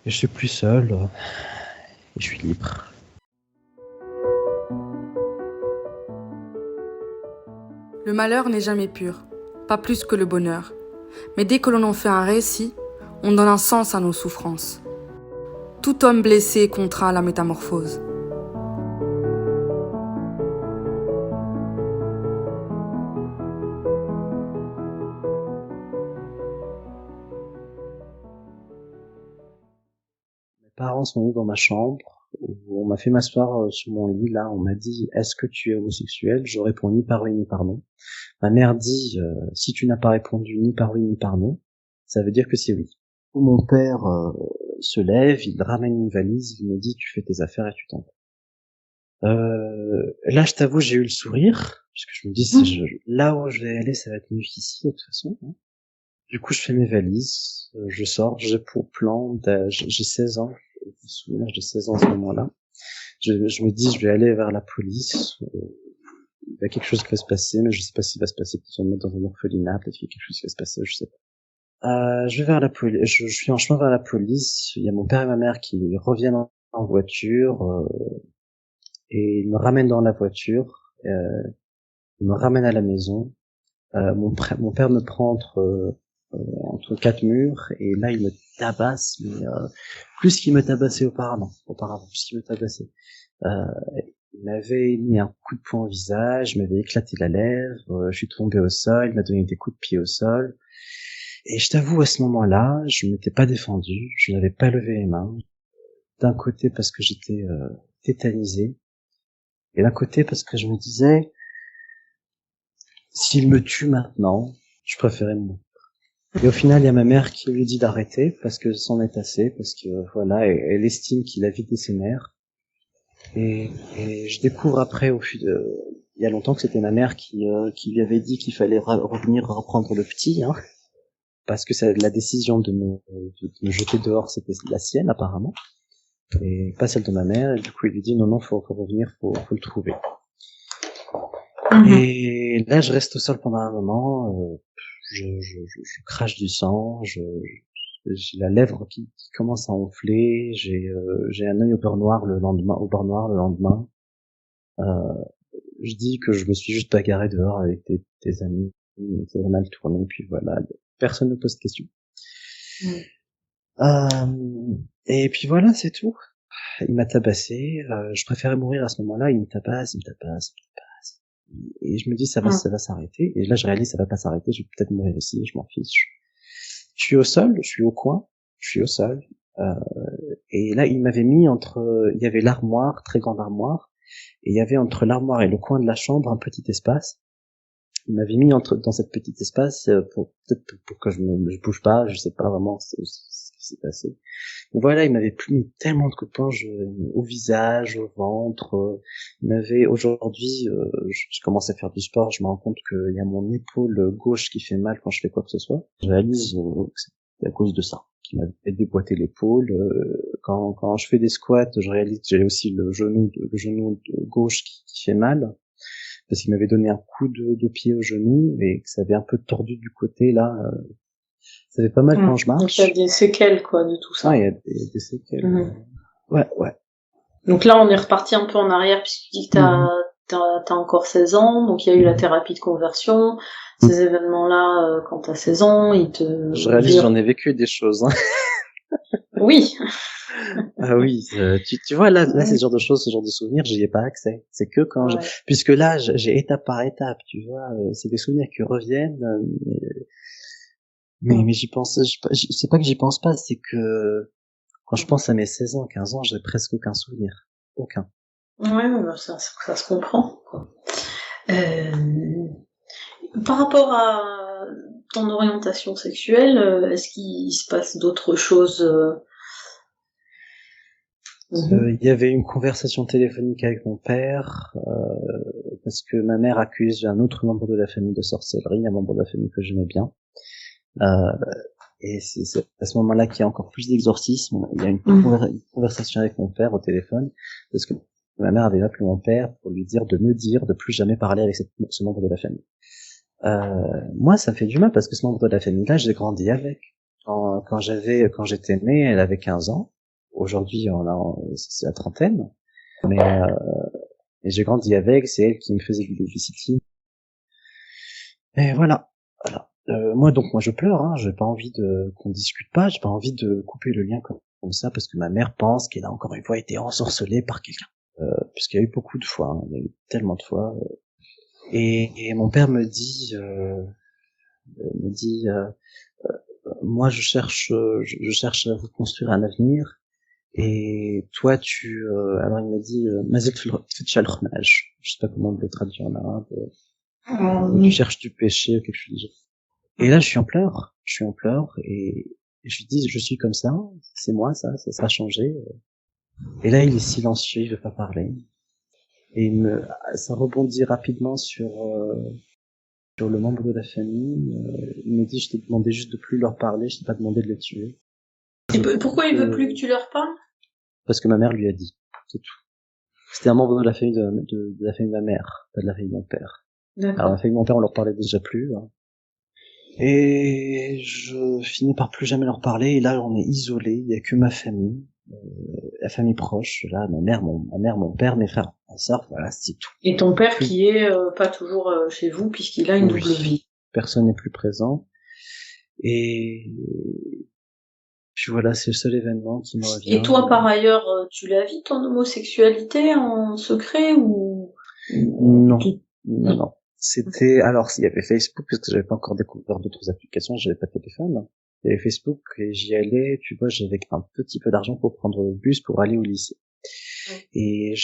Et je suis plus seul, et je suis libre. Le malheur n'est jamais pur, pas plus que le bonheur. Mais dès que l'on en fait un récit, on donne un sens à nos souffrances. Tout homme blessé est contraint à la métamorphose. Mes parents sont venus dans ma chambre, où on m'a fait m'asseoir sur mon lit, là, on m'a dit « Est-ce que tu es homosexuel ?» Je réponds ni par oui ni par non. Ma mère dit « Si tu n'as pas répondu ni par oui ni par non, ça veut dire que c'est oui. » Mon père se lève, il ramène une valise, il me dit « Tu fais tes affaires et tu t'en vas. » Là, je t'avoue, j'ai eu le sourire, parce que je me dis là où je vais aller, ça va être mieux qu'ici, de toute façon. Hein. Du coup, je fais mes valises, je sors, j'ai pour plan, j'ai 16 ans, je me souviens, j'ai 16 ans à ce moment-là. Je me dis, je vais aller vers la police, il y a quelque chose qui va se passer, mais je sais pas ce qui va se passer, peut-être on va me mettre dans un orphelinat, peut-être qu'il y a quelque chose qui va se passer, je sais pas. Je vais vers la police, je suis en chemin vers la police, il y a mon père et ma mère qui reviennent en voiture, et ils me ramènent dans la voiture, ils me ramènent à la maison, mon père me prend entre quatre murs, et là il me tabasse, mais plus qu'il me tabassait auparavant, plus qu'il me tabassait. Il m'avait mis un coup de poing au visage, il m'avait éclaté la lèvre, je suis tombé au sol, il m'a donné des coups de pied au sol. Et je t'avoue, à ce moment-là, je m'étais pas défendu, je n'avais pas levé les mains. D'un côté parce que j'étais tétanisé, et d'un côté parce que je me disais, s'il me tue maintenant, je préférais mourir. Et au final, il y a ma mère qui lui dit d'arrêter parce que c'en est assez, parce que voilà, elle estime qu'il a vidé ses nerfs. Et je découvre après, il y a longtemps, que c'était ma mère qui lui avait dit qu'il fallait revenir reprendre le petit, hein, parce que la décision de me jeter dehors, c'était la sienne apparemment, et pas celle de ma mère. Et du coup, il lui dit non, faut revenir, faut le trouver. Et là, je reste au sol pendant un moment. Je crache du sang, j'ai la lèvre qui commence à enfler, j'ai un œil au beurre noir le lendemain. Je dis que je me suis juste bagarré dehors avec des amis, ça a mal tourné, puis voilà, personne ne pose de questions. Et puis voilà, c'est tout. Il m'a tabassé, je préférais mourir à ce moment-là, il me tabasse. Et je me dis ça va s'arrêter, et là je réalise ça va pas s'arrêter, je vais peut-être mourir ici, je m'en fiche. Je suis au sol, je suis au coin, je suis au sol, et là il m'avait mis il y avait l'armoire, très grande armoire, et il y avait entre l'armoire et le coin de la chambre un petit espace. Il m'avait mis dans cet petit espace pour que je bouge pas, je sais pas vraiment ce qui s'est passé. Mais voilà, il m'avait mis tellement de coups de poing au visage, au ventre. Il m'avait aujourd'hui, je commence à faire du sport, je me rends compte qu'il y a mon épaule gauche qui fait mal quand je fais quoi que ce soit. Je réalise que c'est à cause de ça, qui m'avait déboîté l'épaule. Quand je fais des squats, je réalise que j'ai aussi le genou gauche qui fait mal, parce qu'il m'avait donné un coup de pied au genou et que ça avait un peu tordu du côté là. Ça fait pas mal quand je marche. Donc il y a des séquelles quoi de tout ça. Ah, il y a des séquelles. Ouais. Donc là on est reparti un peu en arrière puisque tu dis que t'as encore 16 ans, donc il y a eu la thérapie de conversion, ces événements-là quand t'as 16 ans, Je réalise j'en ai vécu des choses. Hein. Oui. Ah oui, tu vois là c'est ce genre de choses, ce genre de souvenirs, j'y ai pas accès. C'est que quand puisque là j'ai étape par étape, tu vois, c'est des souvenirs qui reviennent. Mais j'y pense, c'est pas que j'y pense pas, c'est que quand je pense à mes 16 ans, 15 ans, j'ai presque aucun souvenir. Aucun. Ouais, ça se comprend, quoi. Par rapport à ton orientation sexuelle, est-ce qu'il se passe d'autres choses Il y avait une conversation téléphonique avec mon père, parce que ma mère accuse un autre membre de la famille de sorcellerie, un membre de la famille que j'aimais bien. Et c'est à ce moment-là qu'il y a encore plus d'exorcisme. Il y a une conversation avec mon père au téléphone, parce que ma mère avait appelé mon père pour lui dire de plus jamais parler avec ce membre de la famille. Moi, ça me fait du mal parce que ce membre de la famille-là, j'ai grandi avec. Quand j'étais né, elle avait 15 ans. aujourd'hui, c'est la trentaine, mais et j'ai grandi avec, c'est elle qui me faisait du babysitting. Et voilà. Moi je pleure, hein, j'ai pas envie qu'on discute pas, j'ai pas envie de couper le lien comme ça parce que ma mère pense qu'elle a encore une fois été ensorcelée par quelqu'un. Puisqu'il y a eu beaucoup de fois, hein, il y a eu tellement de fois. Et mon père me dit, moi je cherche à vous construire un avenir. Et toi, alors il m'a dit, Mazet Tfetchalchmaj. Je sais pas comment on le traduire en arabe. Tu cherches du péché, quelque chose du genre. Et là, je suis en pleurs, et je lui dis, je suis comme ça, c'est moi, ça a changé. Et là, il est silencieux, il veut pas parler. Et ça rebondit rapidement sur le membre de la famille. Il me dit, je t'ai demandé juste de plus leur parler, je t'ai pas demandé de les tuer. Et pourquoi il veut plus que tu leur parles? Parce que ma mère lui a dit, c'est tout. C'était un membre de la famille de la famille de ma mère, pas de la famille de mon père. D'accord. Alors la famille de mon père, on leur parlait déjà plus. Hein. Et je finis par plus jamais leur parler. Et là, on est isolé. Il y a que ma famille, la famille proche. Là, ma mère, mon père, mes frères, ma sœur. Voilà, c'est tout. Et ton père qui est pas toujours chez vous puisqu'il a une double vie. Personne n'est plus présent. Et puis voilà, c'est le seul événement qui me revient. Et toi, par ailleurs, tu la vis ton homosexualité en secret ou non. C'était, alors, il y avait Facebook, parce que j'avais pas encore découvert d'autres applications, j'avais pas de téléphone. Il y avait Facebook, et j'y allais, tu vois, j'avais un petit peu d'argent pour prendre le bus pour aller au lycée. Et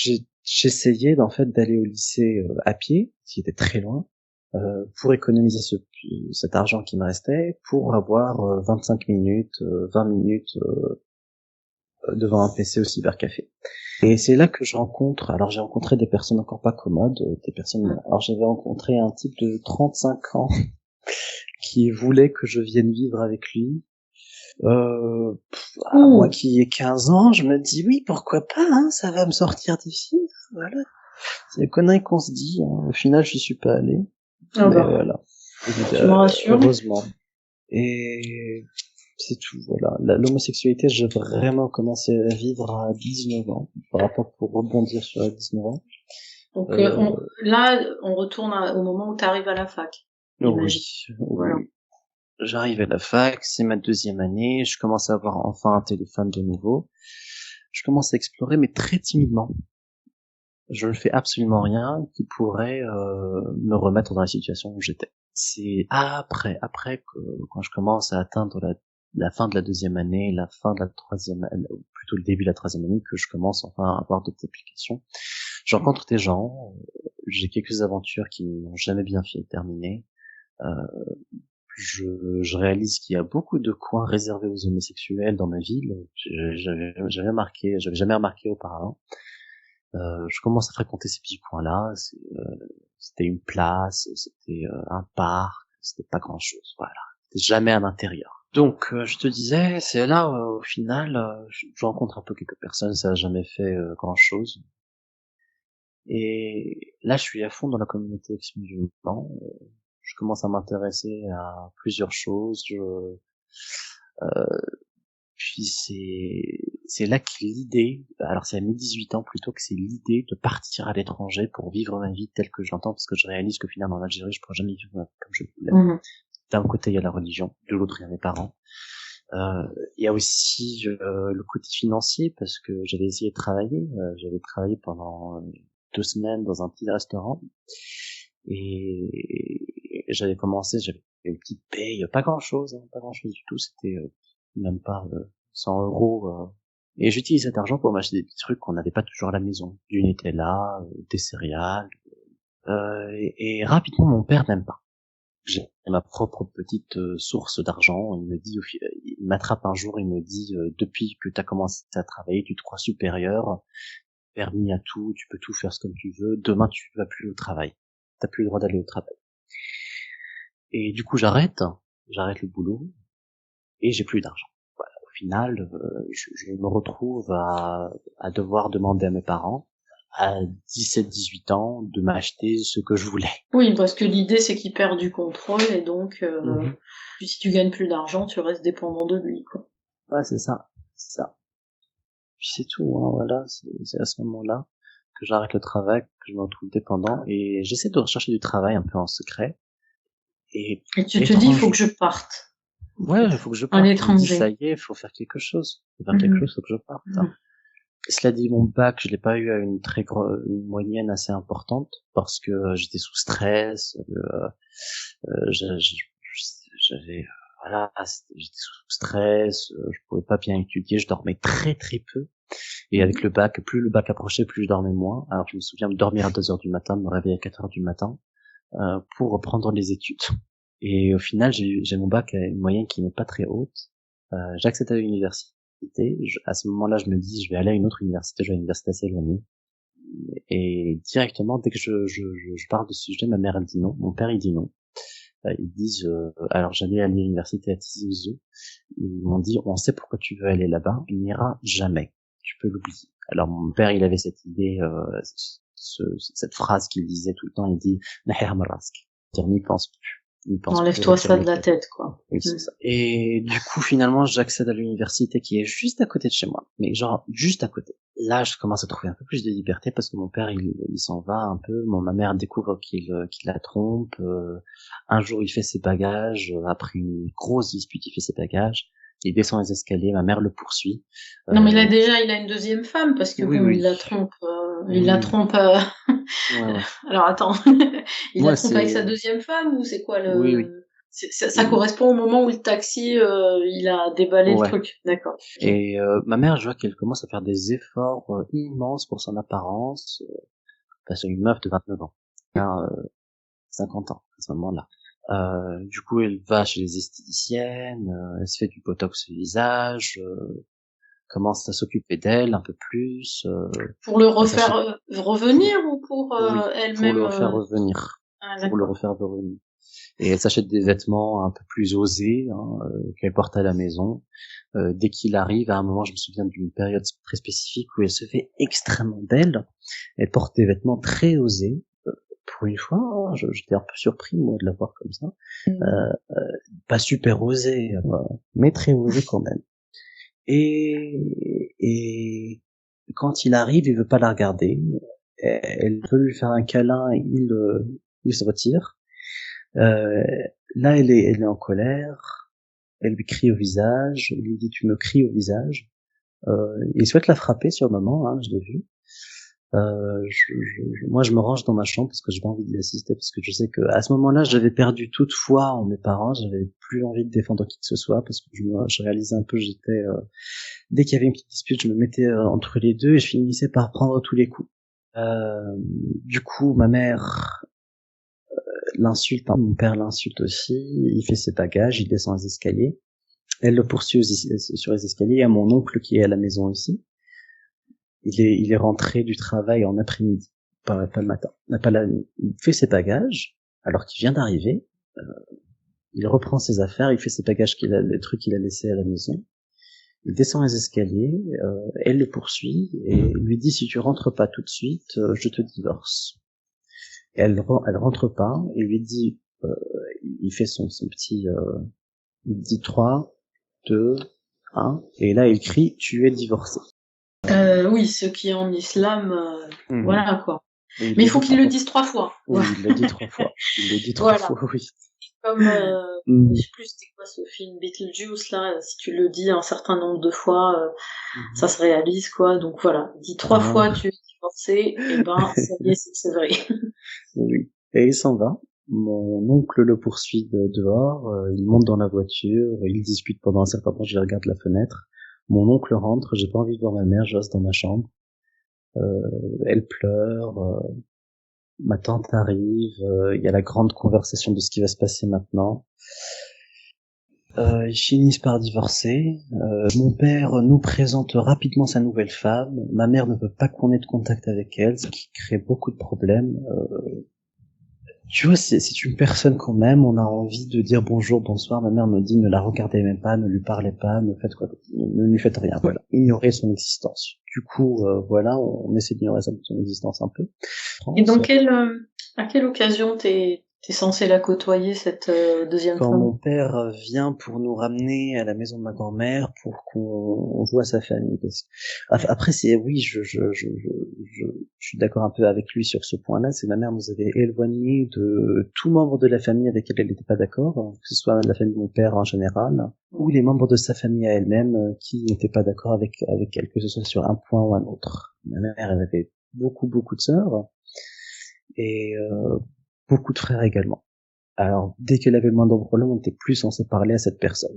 j'essayais, en fait, d'aller au lycée à pied, qui était très loin, pour économiser cet argent qui me restait, pour avoir 25 minutes, 20 minutes devant un PC au cybercafé. Et c'est là que j'ai rencontré des personnes encore pas commodes, alors j'avais rencontré un type de 35 ans qui voulait que je vienne vivre avec lui. Moi qui ai 15 ans, je me dis oui, pourquoi pas, hein, ça va me sortir d'ici, voilà. C'est les conneries qu'on se dit, hein. Au final, je suis pas allé. Ah mais bah. voilà. Tu me rassures. Heureusement. Et c'est tout, voilà. L'homosexualité, j'ai vraiment commencé à vivre à 19 ans, par rapport pour rebondir sur les 19 ans. Donc là, on retourne au moment où tu arrives à la fac. Oui. Voilà. J'arrive à la fac, c'est ma deuxième année, je commence à avoir enfin un téléphone de nouveau. Je commence à explorer, mais très timidement. Je ne fais absolument rien qui pourrait me remettre dans la situation où j'étais. C'est après que quand je commence à atteindre la fin de la deuxième année, la fin de la troisième, ou plutôt le début de la troisième année, que je commence enfin à avoir d'autres applications. Je rencontre des gens, j'ai quelques aventures qui n'ont jamais bien fait terminer. Je réalise qu'il y a beaucoup de coins réservés aux homosexuels dans ma ville. J'avais jamais remarqué auparavant. Je commence à fréquenter ces petits coins-là. C'était une place, c'était un parc, c'était pas grand-chose. Voilà, c'était jamais à l'intérieur. Donc, je te disais, c'est là au final, je rencontre un peu quelques personnes, ça a jamais fait grand-chose. Et là, je suis à fond dans la communauté ex-musulman. Je commence à m'intéresser à plusieurs choses. Puis c'est là que l'idée, alors c'est à mes 18 ans plutôt, que c'est l'idée de partir à l'étranger pour vivre ma vie telle que je l'entends, parce que je réalise que finalement en Algérie, je pourrais jamais vivre comme je voulais. D'un côté, il y a la religion, de l'autre, il y a mes parents. Il y a aussi le côté financier, parce que j'avais essayé de travailler. J'avais travaillé pendant 2 semaines dans un petit restaurant. Et j'avais une petite paye, pas grand chose du tout, c'était même pas 100 euros. Et j'utilisais cet argent pour m'acheter des petits trucs qu'on n'avait pas toujours à la maison, du Nutella, des céréales. Et rapidement, mon père n'aime pas. J'ai ma propre petite source d'argent. Il m'attrape un jour, il me dit depuis que tu as commencé à travailler, tu te crois supérieur, permis à tout, tu peux tout faire comme tu veux. Demain, tu vas plus au travail. T'as plus le droit d'aller au travail. Et du coup, j'arrête le boulot, et j'ai plus d'argent. Voilà. Au final, je me retrouve à devoir demander à mes parents, à 17-18 ans, de m'acheter ce que je voulais. Oui, parce que l'idée, c'est qu'il perd du contrôle, et donc, si tu gagnes plus d'argent, tu restes dépendant de lui, quoi. Ouais, c'est ça. Puis c'est tout, hein, voilà, c'est à ce moment-là que j'arrête le travail, que je me retrouve dépendant, et j'essaie de rechercher du travail un peu en secret. Et Et tu te dis, il faut que je parte. Ouais, il faut que je À parte. Je me dis, l'étranger. ça y est, il faut faire quelque chose. Faut faire quelque chose, faut que je parte. Hein. Cela dit, mon bac, je l'ai pas eu à une une moyenne assez importante parce que j'étais sous stress, j'avais, voilà, j'étais sous stress, je pouvais pas bien étudier, je dormais très très peu. Et avec le bac, plus le bac approchait, plus je dormais moins. Alors je me souviens de dormir à 2 heures du matin, de me réveiller à 4 heures du matin, pour reprendre les études. Et au final, j'ai mon bac à une moyenne qui n'est pas très haute. J'accède à l'université. À ce moment-là, je me dis, je vais aller à une autre université, je vais à une université assez éloignée. Et directement, dès que je parle de ce sujet, ma mère, elle dit non. Mon père, il dit non. Ils disent, alors j'allais à l'université à Tizi Ouzou. Ils m'ont dit, on sait pourquoi tu veux aller là-bas. Il n'ira jamais. Tu peux l'oublier. Alors mon père, il avait cette idée, cette phrase qu'il disait tout le temps. Il dit, Naher Marask. C'est-à-dire, n'y pense plus. Enlève-toi ça de la tête, quoi. Oui, c'est ça. Et du coup, finalement, j'accède à l'université qui est juste à côté de chez moi. Mais genre, juste à côté. Là, je commence à trouver un peu plus de liberté parce que mon père, il s'en va un peu. Ma mère découvre qu'il la trompe. Un jour, il fait ses bagages. Après une grosse dispute, il fait ses bagages. Il descend les escaliers. Ma mère le poursuit. Non, mais il a une deuxième femme parce que oui. il la trompe. Il Oui. la trompe. Ouais. Alors attends, il la trompe avec sa deuxième femme ou c'est quoi le Oui. Ça correspond au moment où le taxi il a déballé le truc, d'accord. Et ma mère, je vois qu'elle commence à faire des efforts immenses pour son apparence, parce qu'une meuf de 29 ans, 50 ans à ce moment-là. Du coup, elle va chez les esthéticiennes, elle se fait du botox au visage, commence à s'occuper d'elle un peu plus. Pour le refaire revenir ou pour elle-même? Pour le refaire revenir. Pour le refaire revenir. Et elle s'achète des vêtements un peu plus osés, qu'elle porte à la maison. Dès qu'il arrive, à un moment, je me souviens d'une période très spécifique où elle se fait extrêmement belle. Elle porte des vêtements très osés. Pour une fois, j'étais un peu surpris, moi, de la voir comme ça. Pas super osé, mais très osé quand même. Et quand il arrive, il veut pas la regarder. Elle veut lui faire un câlin, il se retire. Là, elle est en colère. Elle lui crie au visage. Il lui dit, tu me cries au visage. Il souhaite la frapper sur le moment, hein, je l'ai vu. Moi, je me range dans ma chambre parce que j'ai pas envie d'y assister, parce que je sais que à ce moment-là, j'avais perdu toute foi en mes parents. J'avais plus envie de défendre qui que ce soit parce que je réalisais un peu, dès qu'il y avait une petite dispute, je me mettais entre les deux et je finissais par prendre tous les coups. Du coup, ma mère l'insulte, mon père l'insulte aussi, il fait ses bagages, il descend les escaliers. Elle le poursuit sur les escaliers. Il y a mon oncle qui est à la maison aussi. Il est rentré du travail en après-midi, pas le matin, pas la nuit. Il fait ses bagages, alors qu'il vient d'arriver. Il reprend ses affaires, il fait ses bagages les trucs qu'il a laissés à la maison. Il descend les escaliers, elle le poursuit et lui dit, si tu rentres pas tout de suite, je te divorce. Et elle rentre pas, il lui dit, il fait son petit, il dit 3, 2, 1, et là il crie, tu es divorcé. Oui, ce qui est en islam, voilà quoi. Mais il faut qu'il le dise 3 fois. Oui, il l'a dit 3 fois. Il l'a dit 3 fois, oui. Comme, je sais plus c'était quoi ce film Beetlejuice là, si tu le dis un certain nombre de fois, ça se réalise quoi. Donc voilà, dis 3 fois tu es divorcé, et ben ça y est, c'est vrai. Oui. Et il s'en va. Mon oncle le poursuit dehors, il monte dans la voiture, il dispute pendant un certain temps, je regarde la fenêtre. Mon oncle rentre, j'ai pas envie de voir ma mère, je reste dans ma chambre. Elle pleure, ma tante arrive, il y a la grande conversation de ce qui va se passer maintenant. Ils finissent par divorcer. Mon père nous présente rapidement sa nouvelle femme. Ma mère ne veut pas qu'on ait de contact avec elle, ce qui crée beaucoup de problèmes. Tu vois, c'est une personne qu'on aime, on a envie de dire bonjour, bonsoir. Ma mère nous dit ne la regardez même pas, ne lui parlez pas, ne lui faites rien. Voilà, ignorez son existence. Du coup, voilà, on essaie d'ignorer son existence un peu. Et donc à quelle occasion tes T'es censé la côtoyer, cette deuxième Quand femme. mon père vient pour nous ramener à la maison de ma grand-mère pour qu'on voit sa famille. Après, c'est oui, je suis d'accord un peu avec lui sur ce point-là. C'est ma mère nous avait éloignés de tout membre de la famille avec qui elle n'était pas d'accord, que ce soit la famille de mon père en général, ou les membres de sa famille à elle-même qui n'étaient pas d'accord avec elle, que ce soit sur un point ou un autre. Ma mère, elle avait beaucoup de sœurs et beaucoup de frères également. Alors, dès qu'elle avait le moindre problème, on n'était plus censé parler à cette personne.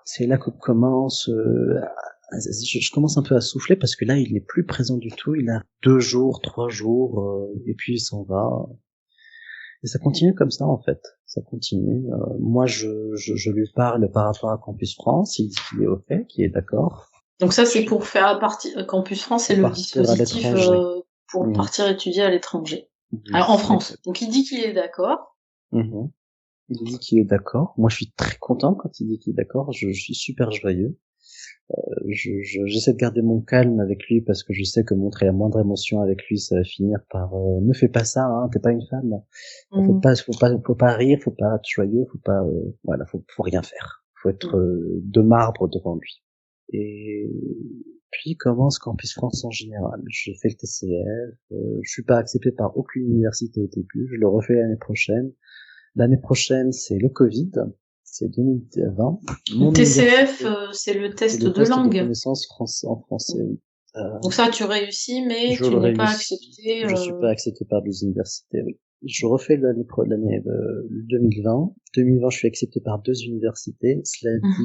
C'est là que commence, je commence un peu à souffler parce que là, il n'est plus présent du tout. Il a 2 jours, 3 jours, et puis il s'en va. Et ça continue comme ça, en fait. Ça continue. Moi, je lui parle par rapport à Campus France. Il dit qu'il est OK, qu'il est d'accord. Donc ça, c'est pour faire partie, Campus France, c'est le dispositif pour partir étudier à l'étranger. Alors, en France. Donc il dit qu'il est d'accord. Il dit qu'il est d'accord. Moi, je suis très content quand il dit qu'il est d'accord. Je suis super joyeux. J'essaie de garder mon calme avec lui parce que je sais que montrer la moindre émotion avec lui, ça va finir par ne fais pas ça, hein, t'es pas une femme. Faut pas rire, faut pas être joyeux, faut rien faire. Faut être de marbre devant lui. Et puis commence Campus France en général. Je fais le TCF, je suis pas accepté par aucune université au début, je le refais l'année prochaine. L'année prochaine, c'est le Covid, c'est 2020. Le TCF, c'est le test de langue. De connaissance en français. Donc ça, tu réussis, mais tu n'es pas accepté. Je suis pas accepté par des universités, oui. Je refais l'année 2020. 2020, je suis accepté par 2 universités. Cela dit,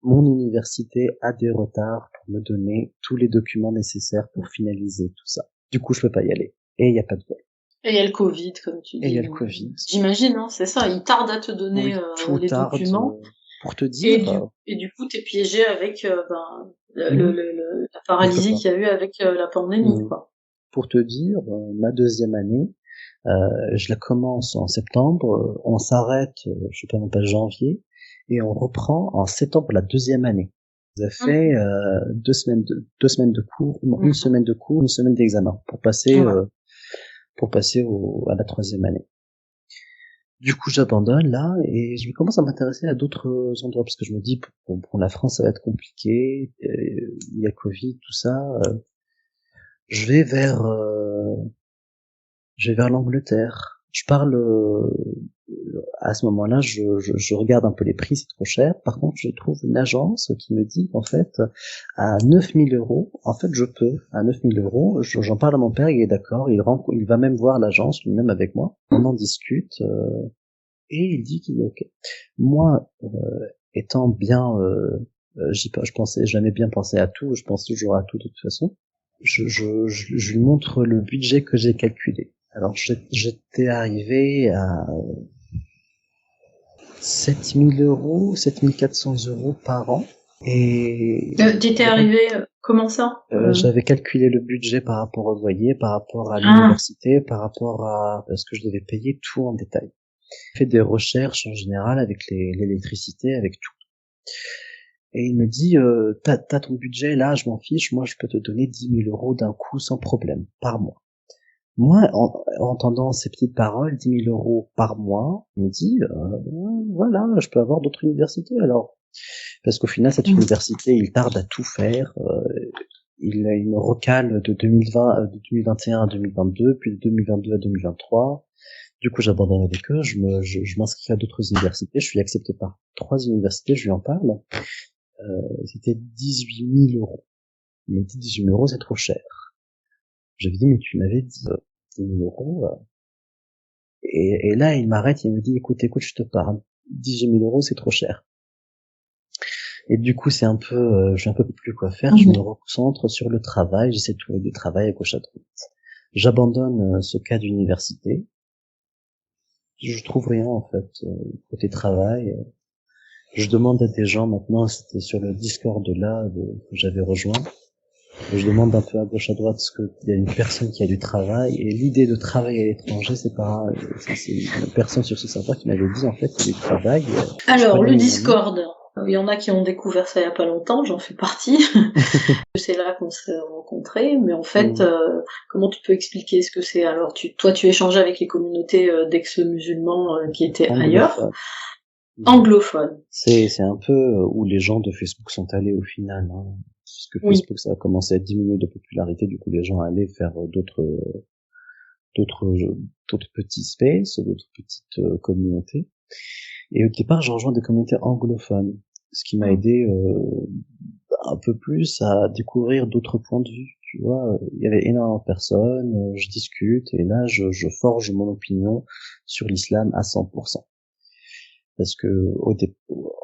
mon université a des retards pour me donner tous les documents nécessaires pour finaliser tout ça. Du coup, je peux pas y aller. Et il y a pas de vol. Et il y a le Covid, comme tu dis. Et il y a le Covid. J'imagine, hein, c'est ça. Il tarde à te donner les documents. Pour te dire. Et du coup, t'es piégé avec la paralysie qu'il y a eu avec la pandémie, quoi. Pour te dire, ma 2e année, je la commence en septembre, on s'arrête, je sais pas, même pas janvier, et on reprend en septembre la 2e année. On a fait 2 semaines de cours, une semaine de cours, une semaine d'examen pour passer à la 3e année. Du coup, j'abandonne là et je commence à m'intéresser à d'autres endroits parce que je me dis pour la France ça va être compliqué, il y a Covid, tout ça. Je vais vers l'Angleterre. Je parle à ce moment-là, je regarde un peu les prix, c'est trop cher. Par contre, je trouve une agence qui me dit qu'en fait, à 9 000 €, en fait, je peux. À 9 000 €, j'en parle à mon père, il est d'accord, il va même voir l'agence lui-même avec moi. On en discute, et il dit qu'il est OK. Moi, étant bien, je pensais jamais bien penser à tout, je pense toujours à tout de toute façon. Je lui montre le budget que j'ai calculé. Alors, j'étais arrivé à 7 000 €, 7 400 € par an. Et t'étais arrivé, comment ça? J'avais calculé le budget par rapport au loyer, par rapport à l'université, par rapport à ce que je devais payer, tout en détail. J'ai fait des recherches en général avec l'électricité, avec tout. Et il me dit, t'as ton budget là, je m'en fiche, moi je peux te donner 10 000 € d'un coup sans problème, par mois. Moi, en entendant ces petites paroles, 10 000 € par mois, il me dit, voilà, je peux avoir d'autres universités alors. Parce qu'au final, cette université, il tarde à tout faire. Il me recale de 2021 à 2022, puis de 2022 à 2023. Du coup, j'abandonne avec eux, je m'inscris à d'autres universités, je suis accepté par 3 universités, je lui en parle. C'était 18 000 €. Il m'a dit 18 000 €, c'est trop cher. J'avais dit, mais tu m'avais dit 10 000 €. Et là, il m'arrête, il me dit, écoute, je te parle. 18 000 €, c'est trop cher. Et du coup, c'est un peu, je sais un peu plus quoi faire, je me reconcentre sur le travail, j'essaie de trouver du travail à gauche à droite. J'abandonne ce cas d'université. Je trouve rien, en fait, côté travail. Je demande à des gens maintenant, c'était sur le Discord là, que j'avais rejoint. Je demande un peu à gauche à droite parce qu'il y a une personne qui a du travail, et l'idée de travailler à l'étranger, c'est une personne sur ce serveur qui m'avait dit, en fait, qu'il y a du travail. Alors, le Discord. Il y en a qui ont découvert ça il y a pas longtemps, j'en fais partie. C'est là qu'on s'est rencontrés, mais en fait, comment tu peux expliquer ce que c'est? Alors, toi, tu échangeais avec les communautés d'ex-musulmans qui étaient ailleurs. Anglophone. C'est un peu où les gens de Facebook sont allés au final. Hein. Parce que Facebook, ça a commencé à diminuer de popularité, du coup les gens allaient faire d'autres petits spaces, d'autres petites communautés. Et au départ, je rejoins des communautés anglophones, ce qui m'a aidé un peu plus à découvrir d'autres points de vue. Tu vois, il y avait énormément de personnes, je discute, et là, je forge mon opinion sur l'islam à 100%. Parce que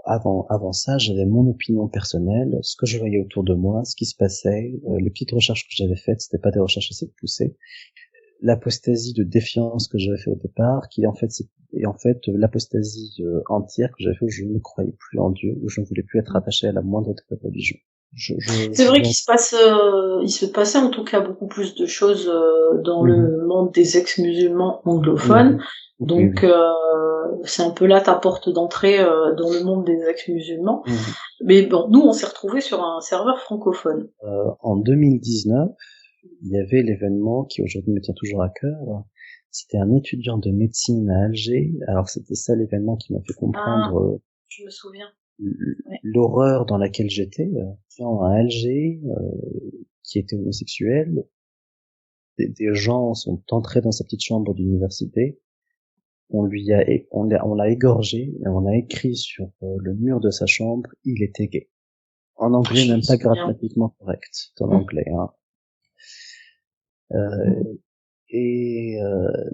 avant ça, j'avais mon opinion personnelle, ce que je voyais autour de moi, ce qui se passait, les petites recherches que j'avais faites, c'était pas des recherches assez poussées. L'apostasie de défiance que j'avais fait au départ, qui en fait l'apostasie entière que j'avais fait où je ne croyais plus en Dieu, où je ne voulais plus être attaché à la moindre religion. C'est vrai qu'il se passait en tout cas beaucoup plus de choses dans le monde des ex-musulmans anglophones. Donc c'est un peu là ta porte d'entrée dans le monde des ex-musulmans. Mais bon, nous on s'est retrouvés sur un serveur francophone. En 2019, il y avait l'événement qui aujourd'hui me tient toujours à cœur. C'était un étudiant de médecine à Alger. Alors c'était ça l'événement qui m'a fait comprendre. Je me souviens. L'horreur dans laquelle j'étais. À Alger, qui était homosexuel. Des gens sont entrés dans sa petite chambre d'université. On l'a égorgé et on a écrit sur le mur de sa chambre, il était gay. En anglais, même pas grammatiquement correct. En anglais, hein.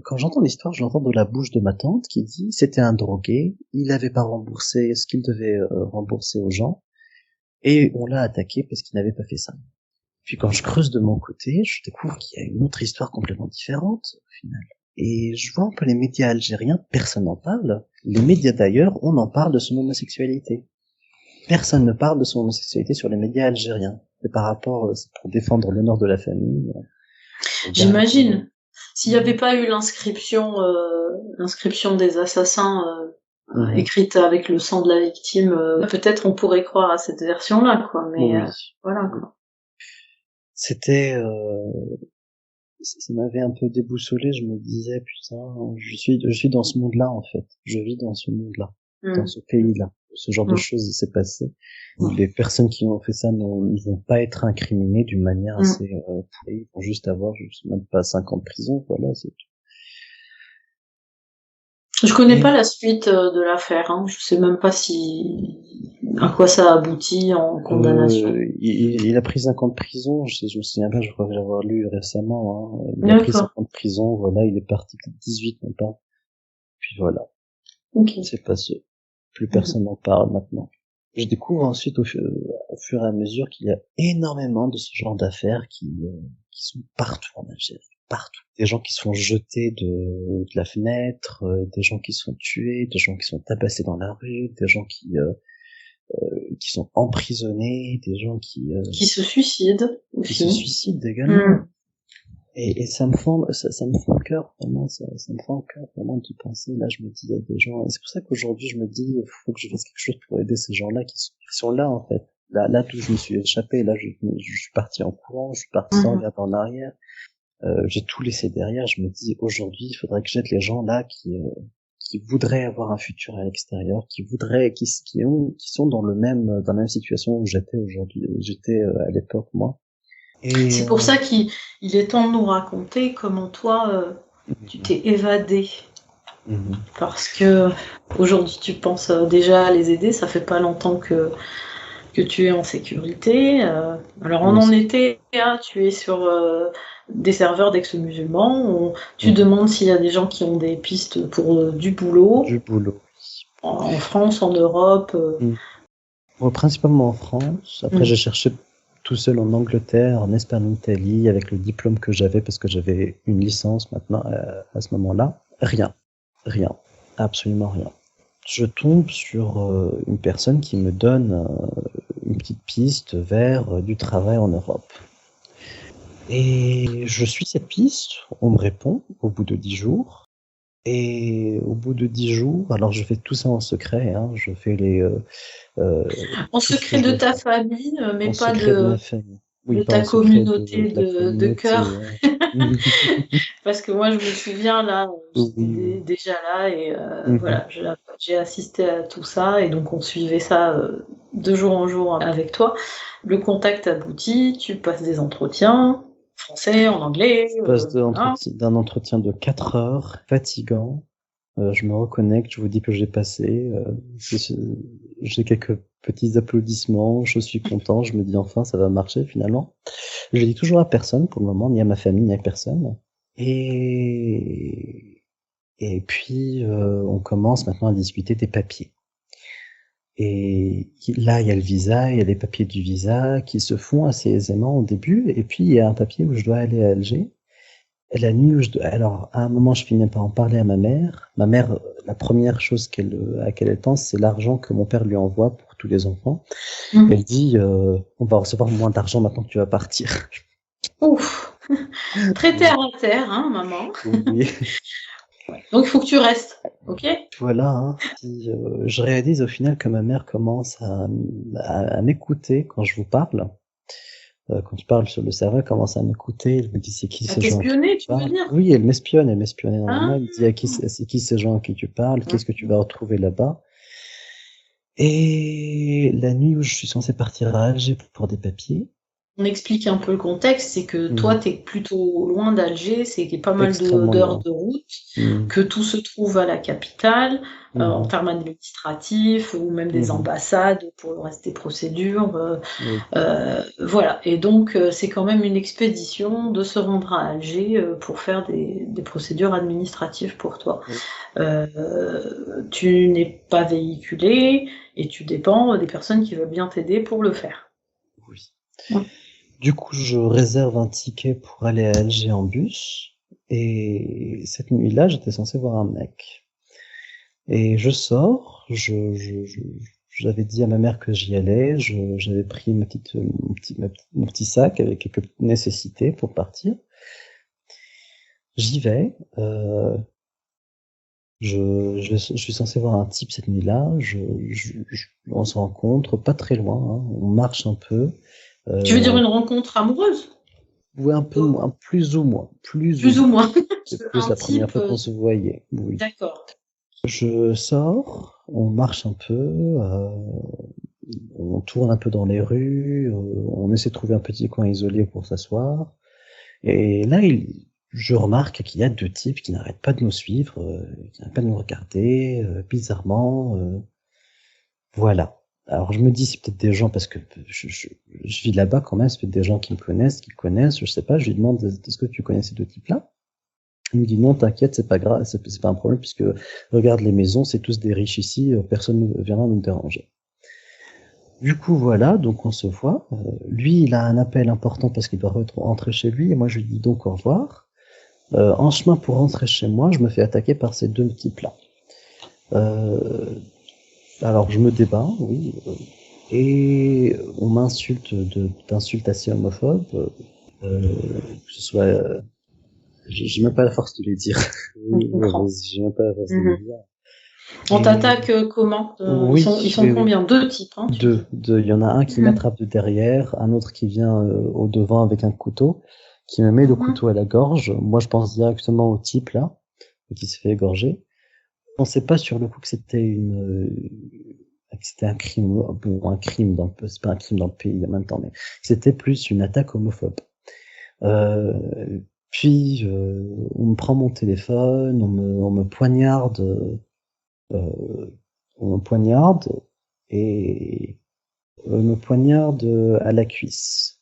Quand j'entends l'histoire, je l'entends de la bouche de ma tante qui dit c'était un drogué, il n'avait pas remboursé ce qu'il devait rembourser aux gens, et on l'a attaqué parce qu'il n'avait pas fait ça. Puis quand je creuse de mon côté, je découvre qu'il y a une autre histoire complètement différente au final. Et je vois un peu les médias algériens, personne n'en parle. Les médias d'ailleurs, on en parle de son homosexualité. Personne ne parle de son homosexualité sur les médias algériens. Et par rapport, c'est pour défendre l'honneur de la famille. J'imagine. S'il n'y avait pas eu l'inscription des assassins écrite avec le sang de la victime, peut-être on pourrait croire à cette version-là, quoi. Mais voilà, quoi. C'était, ça m'avait un peu déboussolé. Je me disais putain, je suis dans ce monde-là en fait. Je vis dans ce monde-là, dans ce pays-là. Ce genre de choses s'est passé. Les personnes qui ont fait ça ne vont pas être incriminées d'une manière assez ils vont juste avoir même pas 5 ans de prison, voilà, c'est tout. Je connais pas la suite de l'affaire, hein. Je sais même pas à quoi ça aboutit en condamnation. Il a pris 5 ans de prison, je me souviens pas, je crois que l'avoir lu récemment, hein. Il a pris 5 ans de prison, voilà, il est parti peut-être 18 même pas. Puis voilà. C'est passé. Plus personne n'en parle maintenant. Je découvre ensuite au fur et à mesure qu'il y a énormément de ce genre d'affaires qui sont partout en Algérie, partout. Des gens qui se font jeter de la fenêtre, des gens qui sont tués, des gens qui sont tabassés dans la rue, des gens qui sont emprisonnés, des gens qui se suicident aussi. Qui se suicident également. Et ça me fend le cœur, vraiment, ça me fend le cœur, vraiment, d'y penser. Là, je me dis, il y a des gens, et c'est pour ça qu'aujourd'hui, je me dis, il faut que je fasse quelque chose pour aider ces gens-là qui sont là, en fait. Là, d'où je me suis échappé, là, je suis parti en courant, je suis parti sans regarder en arrière, j'ai tout laissé derrière, je me dis, aujourd'hui, il faudrait que j'aide les gens là qui voudraient avoir un futur à l'extérieur, qui sont dans la même situation où j'étais à l'époque, moi. Et c'est pour ça qu'il est temps de nous raconter comment toi, tu t'es évadé. Parce que aujourd'hui tu penses déjà à les aider, ça fait pas longtemps que tu es en sécurité. Alors on en était là, tu es sur des serveurs d'ex-musulmans, tu demandes s'il y a des gens qui ont des pistes pour du boulot. Du boulot. En France, en Europe. Principalement en France. Après j'ai cherché tout seul en Angleterre, en Espagne, en Italie, avec le diplôme que j'avais, parce que j'avais une licence maintenant à ce moment-là. Rien, absolument rien. Je tombe sur une personne qui me donne une petite piste vers du travail en Europe. Et je suis cette piste, on me répond au bout de 10 jours. Et au bout de 10 jours, alors je fais tout ça en secret, hein, je fais les En tout ce que secret je de dois ta faire famille, mais en pas secret de ma de famille. Oui, pas ta en secret communauté de la de communauté. cœur. Parce que moi, je me souviens, là, j'étais Oui. déjà là et Mhm. voilà, j'ai assisté à tout ça et donc on suivait ça de jour en jour avec toi. Le contact aboutit, tu passes des entretiens, français, en anglais, Je passe voilà. d'un entretien de 4 heures, fatigant. Je me reconnecte, je vous dis que j'ai passé. J'ai quelques petits applaudissements, je suis content, je me dis enfin ça va marcher finalement. Je le dis toujours à personne pour le moment, ni à ma famille, ni à personne. Et puis on commence maintenant à discuter des papiers. Et là, il y a le visa, il y a les papiers du visa qui se font assez aisément au début. Et puis il y a un papier où je dois aller à Alger. Et la nuit où alors à un moment, je finis par en parler à ma mère. Ma mère, la première chose à laquelle elle pense, c'est l'argent que mon père lui envoie pour tous les enfants. Elle dit, on va recevoir moins d'argent maintenant que tu vas partir. Ouf, très terre à terre, hein, maman. Oui. Donc il faut que tu restes, ok? Voilà, hein. Puis, je réalise au final que ma mère commence à m'écouter quand je vous parle. Quand tu parles sur le serveur, elle commence à m'écouter. Elle me dit c'est qui À ces gens à qui t'espionner, tu tu veux parles? dire? Oui, elle m'espionne énormément. Ah, Elle me dit c'est qui ces gens à qui tu parles? Qu'est-ce que tu vas retrouver là-bas? Et la nuit où je suis censé partir à Alger pour des papiers, on explique un peu le contexte, c'est que toi, mhm, t'es plutôt loin d'Alger, c'est qu'il y a pas mal extrêmement d'heures loin. de route, Mhm, que tout se trouve à la capitale, en mhm, termes administratifs, ou même des mhm, ambassades pour le reste des procédures. oui, Voilà. Et donc, c'est quand même une expédition de se rendre à Alger pour faire des procédures administratives pour toi. oui, Tu n'es pas véhiculé et tu dépends des personnes qui veulent bien t'aider pour le faire. oui. Ouais. Du coup, je réserve un ticket pour aller à Alger en bus. Et cette nuit-là, j'étais censé voir un mec. Et je sors, j'avais dit à ma mère que j'y allais, j'avais pris mon petit sac avec quelques nécessités pour partir. J'y vais, je suis censé voir un type cette nuit-là, on se rencontre pas très loin, hein, on marche un peu, Tu veux dire euh, une rencontre amoureuse? ouais, un peu moins, plus ou Plus ou moins. moins. C'est plus Un la première type, fois qu'on se voyait, oui. d'accord. Je sors, on marche un peu, on tourne un peu dans les rues, on essaie de trouver un petit coin isolé pour s'asseoir. Et là, je remarque qu'il y a deux types qui n'arrêtent pas de nous suivre, qui n'arrêtent pas de nous regarder, bizarrement. Voilà. Alors je me dis, c'est peut-être des gens, parce que je vis là-bas quand même, c'est peut-être des gens qui me connaissent, qui le connaissent, je sais pas, je lui demande, est-ce que tu connais ces deux types-là? Il me dit non, t'inquiète, c'est pas grave, c'est pas un problème, puisque regarde les maisons, c'est tous des riches ici, personne ne viendra nous déranger. Du coup, voilà, donc on se voit. Lui, il a un appel important parce qu'il doit rentrer chez lui, et moi je lui dis donc au revoir. En chemin pour rentrer chez moi, je me fais attaquer par ces deux types-là. Alors je me débat, oui, et on m'insulte d'insultes assez homophobes, que ce soit... j'ai même pas la force de les dire. On Oui, comprend. j'ai même pas la force de les dire. On Et t'attaque comment? oui, Ils sont oui, oui. combien? Deux types, hein, tu dis. Il y en a un qui Mhm. m'attrape de derrière, un autre qui vient au devant avec un couteau, qui me met le Mhm. couteau à la gorge. Moi, je pense directement au type là, qui se fait égorger. Je pensais pas sur le coup que que c'était un crime, bon, un crime c'est pas un crime dans le pays en même temps, mais c'était plus une attaque homophobe. Puis on me prend mon téléphone, on me poignarde, on me poignarde et me poignarde à la cuisse.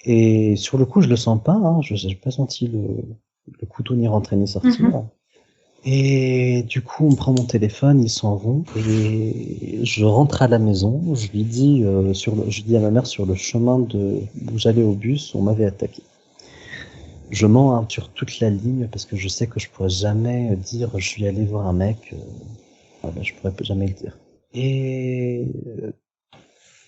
Et sur le coup, je le sens pas, hein, je n'ai pas senti le couteau ni rentrer ni sortir. Mhm. Et du coup, on me prend mon téléphone, ils s'en vont, et je rentre à la maison, je lui dis, je dis à ma mère sur le chemin où j'allais au bus, on m'avait attaqué. Je mens hein, sur toute la ligne parce que je sais que je pourrais jamais dire je suis allé voir un mec, voilà, je pourrais jamais le dire. Et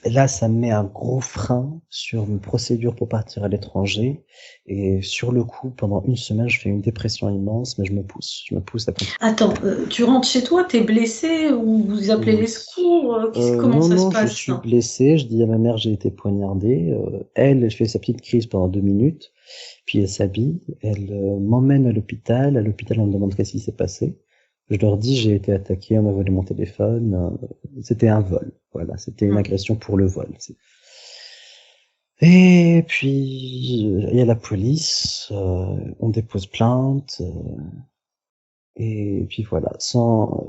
là, ça me met un gros frein sur une procédure pour partir à l'étranger. Et sur le coup, pendant une semaine, je fais une dépression immense, mais je me pousse à continuer. Attends, tu rentres chez toi, t'es blessé ou vous appelez les secours? Comment ça se Non, je passe? suis blessé. Je dis à ma mère, j'ai été poignardé. Elle fait sa petite crise pendant 2 minutes. Puis elle s'habille. Elle m'emmène à l'hôpital. À l'hôpital, on me demande qu'est-ce qui s'est passé. Je leur dis, j'ai été attaqué, on m'a volé mon téléphone. C'était un vol. Voilà, c'était une agression pour le vol. Et puis, il y a la police. On dépose plainte. Et puis voilà, sans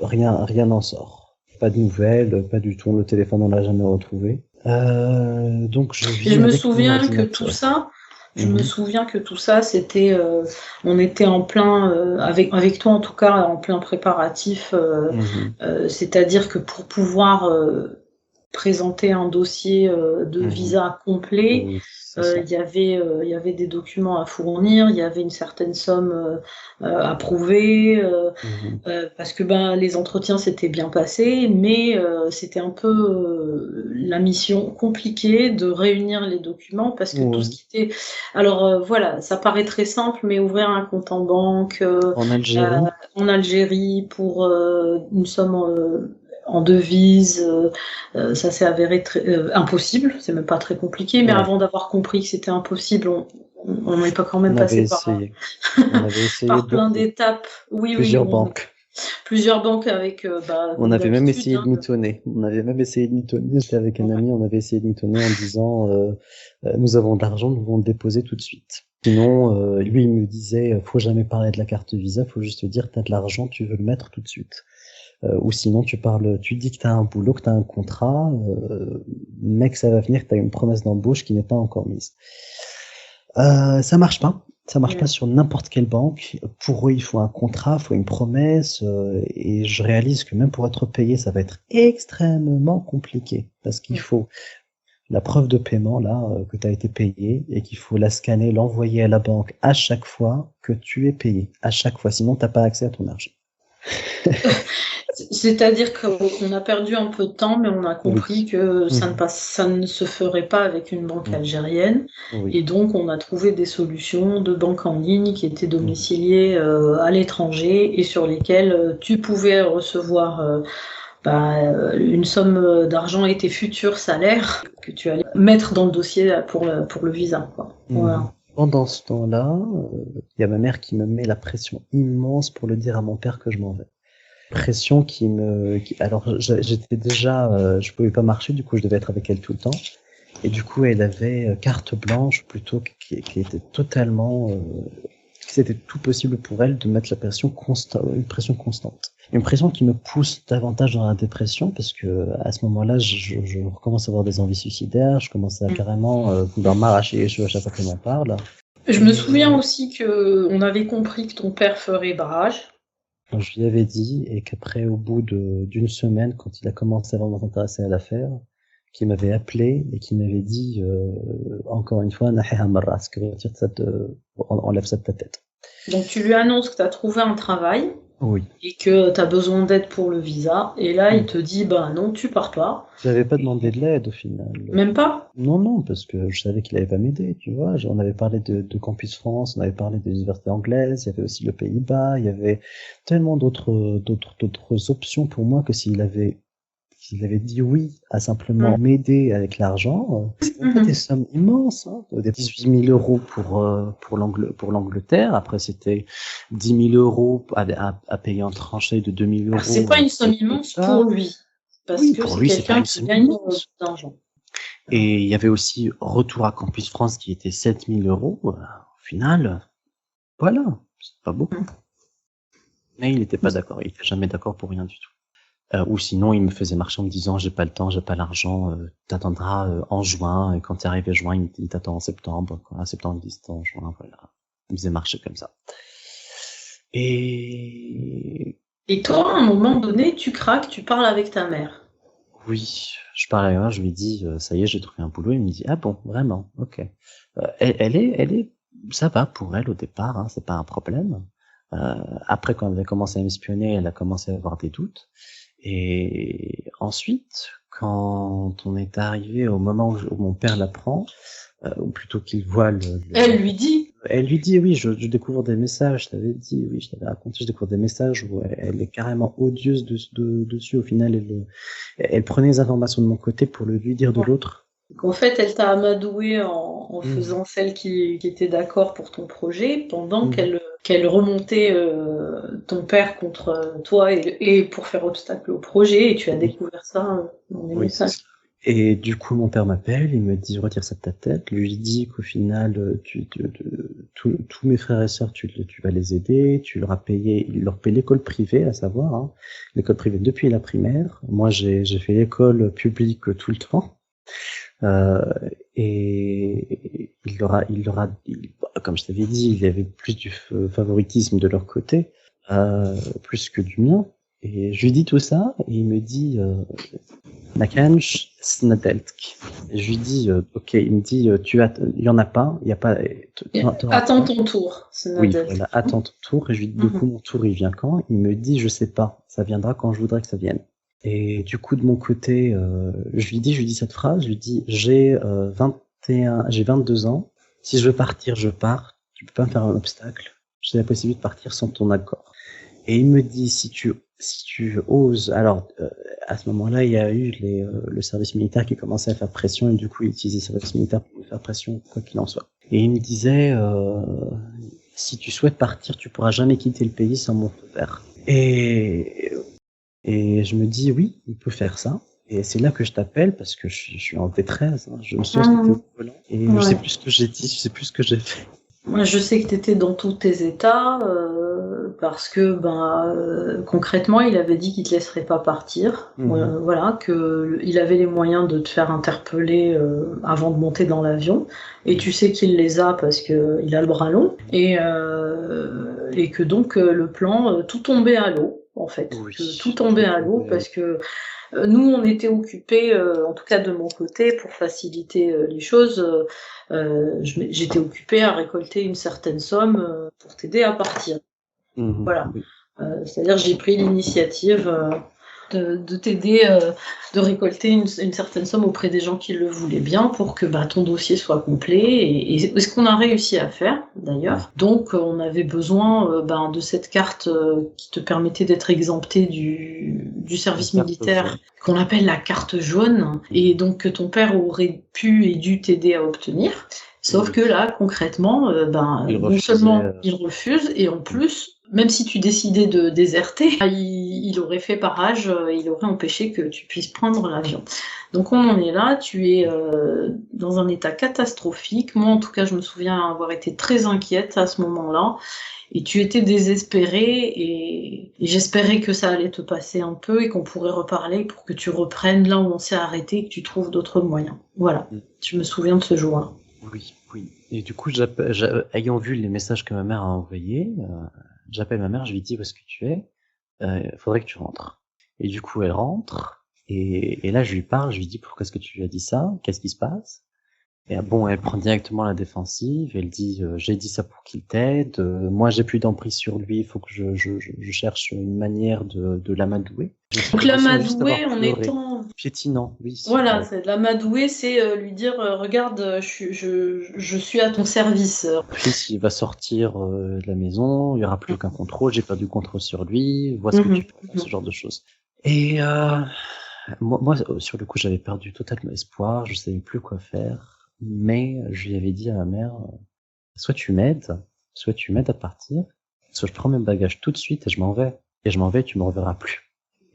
rien n'en sort. Pas de nouvelles, pas du tout. Le téléphone, on l'a jamais retrouvé. Donc je me souviens que tout ça. Je me souviens que tout ça, c'était, on était en plein, avec toi en tout cas, en plein préparatif. C'est-à-dire que pour pouvoir présenter un dossier de visa complet, il y avait des documents à fournir, il y avait une certaine somme à prouver, parce que les entretiens s'étaient bien passés, mais c'était un peu la mission compliquée de réunir les documents, parce que tout ce qui était... Alors voilà, ça paraît très simple, mais ouvrir un compte en banque en Algérie pour une somme en devise, ça s'est avéré impossible. C'est même pas très compliqué, mais avant d'avoir compris que c'était impossible, on n'est pas quand même passé par plein d'étapes. Oui, plusieurs banques avec. On avait même essayé de mitonner. J'étais avec un ami, on avait essayé de mitonner en disant nous avons de l'argent, nous allons le déposer tout de suite. Sinon, lui il me disait faut jamais parler de la carte Visa, faut juste dire t'as de l'argent, tu veux le mettre tout de suite. Ou sinon tu dis que t'as un boulot, que t'as un contrat, mec ça va venir, que t'as une promesse d'embauche qui n'est pas encore mise. Ça marche pas sur n'importe quelle banque. Pour eux il faut un contrat, il faut une promesse, et je réalise que même pour être payé ça va être extrêmement compliqué, parce qu'il faut la preuve de paiement là que t'as été payé, et qu'il faut la scanner, l'envoyer à la banque à chaque fois que tu es payé, à chaque fois, sinon t'as pas accès à ton argent. C'est-à-dire qu'on a perdu un peu de temps, mais on a compris que ça ne se ferait pas avec une banque algérienne. Et donc, on a trouvé des solutions de banques en ligne qui étaient domiciliées à l'étranger et sur lesquelles tu pouvais recevoir une somme d'argent et tes futurs salaires que tu allais mettre dans le dossier pour le visa, quoi. Voilà. Pendant ce temps-là, il y a ma mère qui me met la pression immense pour le dire à mon père que je m'en vais. Pression alors j'étais déjà, je pouvais pas marcher, du coup je devais être avec elle tout le temps, et du coup elle avait carte blanche plutôt, qui était totalement, c'était tout possible pour elle de mettre une pression constante, une pression qui me pousse davantage dans la dépression, parce que à ce moment-là je recommence à avoir des envies suicidaires, je commence à carrément vouloir m'arracher les cheveux à chaque fois qu'elle m'en parle. Je me souviens aussi que on avait compris que ton père ferait barrage. Je lui avais dit, et qu'après, au bout d'une semaine, quand il a commencé à vraiment s'intéresser à l'affaire, qu'il m'avait appelé et qu'il m'avait dit, encore une fois, enlève ça de ta tête. Donc tu lui annonces que tu as trouvé un travail. Oui. Et que tu as besoin d'aide pour le visa, et là il te dit non, tu pars pas. J'avais pas demandé de l'aide au final. Même pas? Non, parce que je savais qu'il allait pas m'aider, tu vois. On avait parlé de Campus France, on avait parlé des universités anglaises, il y avait aussi le Pays-Bas, il y avait tellement d'autres options pour moi, que s'il avait dit oui à simplement m'aider avec l'argent, c'était des sommes immenses, des 18 000 euros pour l'Angleterre. Après, c'était 10 000 euros à payer en tranchée de 2 000 euros. C'est pas une somme immense pour lui, parce que pour lui, c'est quelqu'un qui gagne d'argent. Et il y avait aussi retour à Campus France qui était 7 000 euros. Au final, voilà, c'est pas beaucoup. Mais il n'était pas d'accord, il était jamais d'accord pour rien du tout. Ou sinon, il me faisait marcher en me disant j'ai pas le temps, j'ai pas l'argent, t'attendras en juin, et quand t'es arrivé juin, il t'attend en septembre, quoi. Septembre, il dit en juin, voilà. Il me faisait marcher comme ça. Et toi, à un moment donné, tu craques, tu parles avec ta mère. Oui, je parle avec moi, je lui dis ça y est, j'ai trouvé un boulot. Il me dit ah bon, vraiment, ok. Elle est, ça va pour elle au départ, hein, c'est pas un problème. Après, quand elle a commencé à m'espionner, elle a commencé à avoir des doutes. Et ensuite, quand on est arrivé au moment où mon père l'apprend, ou plutôt qu'il voit Elle lui dit. Elle lui dit, oui, je découvre des messages, je t'avais dit, oui, je t'avais raconté, je découvre des messages où elle est carrément odieuse dessus. Au final, elle prenait les informations de mon côté pour le lui dire de l'autre. Donc, en fait, elle t'a amadoué en faisant celle qui était d'accord pour ton projet, pendant qu'elle remontait ton père contre toi et pour faire obstacle au projet, et tu as découvert ça dans les messages. Et du coup, mon père m'appelle, il me dit, retire ça de ta tête, lui dit qu'au final, tous mes frères et sœurs, tu vas les aider, il leur paye l'école privée, à savoir, l'école privée depuis la primaire. Moi, j'ai fait l'école publique tout le temps. Et comme je t'avais dit, il y avait plus du favoritisme de leur côté, plus que du mien. Et je lui dis tout ça, et il me dit, Makanj Snadelk. Et je lui dis, ok, il me dit, il y en a pas, il y a pas, attends ton tour, Snadelk. Oui, voilà, attends ton tour, et je lui dis, du coup, mon tour, il vient quand? Il me dit, je sais pas, ça viendra quand je voudrais que ça vienne. Et du coup, de mon côté, je lui dis cette phrase, je lui dis, j'ai 22 ans, si je veux partir, je pars, tu peux pas me faire un obstacle, j'ai la possibilité de partir sans ton accord. Et il me dit, si tu oses, alors à ce moment-là, il y a eu le service militaire qui commençait à faire pression, et du coup, il utilisait le service militaire pour me faire pression, quoi qu'il en soit. Et il me disait, si tu souhaites partir, tu pourras jamais quitter le pays sans mon feu vert. Et je me dis, oui, il peut faire ça. Et c'est là que je t'appelle, parce que je suis en détresse, je me souviens que c'était au volant. Et je sais plus ce que j'ai dit, je sais plus ce que j'ai fait. Moi, je sais que t'étais dans tous tes états, parce que, concrètement, il avait dit qu'il te laisserait pas partir. Voilà, il avait les moyens de te faire interpeller, avant de monter dans l'avion. Et tu sais qu'il les a parce que il a le bras long. Et que donc, le plan, tout tombait à l'eau, en fait. Oui, tout tombait à l'eau parce que, nous, on était occupés, en tout cas de mon côté, pour faciliter les choses. J'étais occupée à récolter une certaine somme pour t'aider à partir. Voilà. Oui. C'est-à-dire j'ai pris l'initiative de t'aider, de récolter une certaine somme auprès des gens qui le voulaient bien pour que ton dossier soit complet. Et ce qu'on a réussi à faire, d'ailleurs. Donc, on avait besoin de cette carte qui te permettait d'être exempté du service militaire, qu'on appelle la carte jaune, et donc que ton père aurait pu et dû t'aider à obtenir. Sauf que là, concrètement, non seulement il refuse, et en plus, même si tu décidais de déserter, il aurait fait barrage, il aurait empêché que tu puisses prendre l'avion. Donc on en est là, tu es dans un état catastrophique. Moi, en tout cas, je me souviens avoir été très inquiète à ce moment-là. Et tu étais désespérée, et j'espérais que ça allait te passer un peu et qu'on pourrait reparler pour que tu reprennes là où on s'est arrêté et que tu trouves d'autres moyens. Voilà, je me souviens de ce jour-là. Oui. Et du coup, ayant vu les messages que ma mère a envoyés, j'appelle ma mère, je lui dis où est-ce que tu es, faudrait que tu rentres. Et du coup, elle rentre, et là je lui parle, je lui dis pourquoi est-ce que tu lui as dit ça, qu'est-ce qui se passe? Et elle prend directement la défensive, elle dit j'ai dit ça pour qu'il t'aide, moi j'ai plus d'emprise sur lui, il faut que je cherche une manière de l'amadouer. Donc l'amadouer en étant piétinant, oui. Voilà, c'est l'amadouer, c'est lui dire regarde, je suis à ton service. Puis il va sortir de la maison, il y aura plus aucun contrôle, j'ai perdu contrôle sur lui, vois ce que tu fais, ce genre de choses. Et moi sur le coup j'avais perdu totalement espoir, je savais plus quoi faire. Mais je lui avais dit à ma mère, soit tu m'aides à partir, soit je prends mes bagages tout de suite et je m'en vais, tu me reverras plus.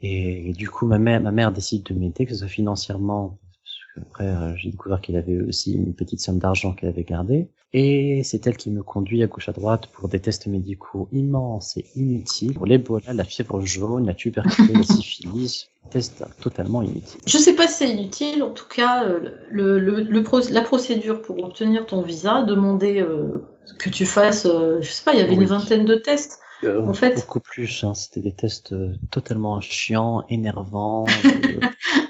Et du coup, ma mère décide de m'aider, que ce soit financièrement, parce qu'après, j'ai découvert qu'il avait aussi une petite somme d'argent qu'elle avait gardée, et c'est elle qui me conduit à gauche à droite pour des tests médicaux immenses et inutiles, pour l'Ebola, la fièvre jaune, la tuberculose, la syphilis, tests totalement inutiles. Je sais pas si c'est inutile, en tout cas, la procédure pour obtenir ton visa, demander que tu fasses, je sais pas, il y avait une vingtaine de tests. En fait, beaucoup plus, c'était des tests totalement chiants, énervants,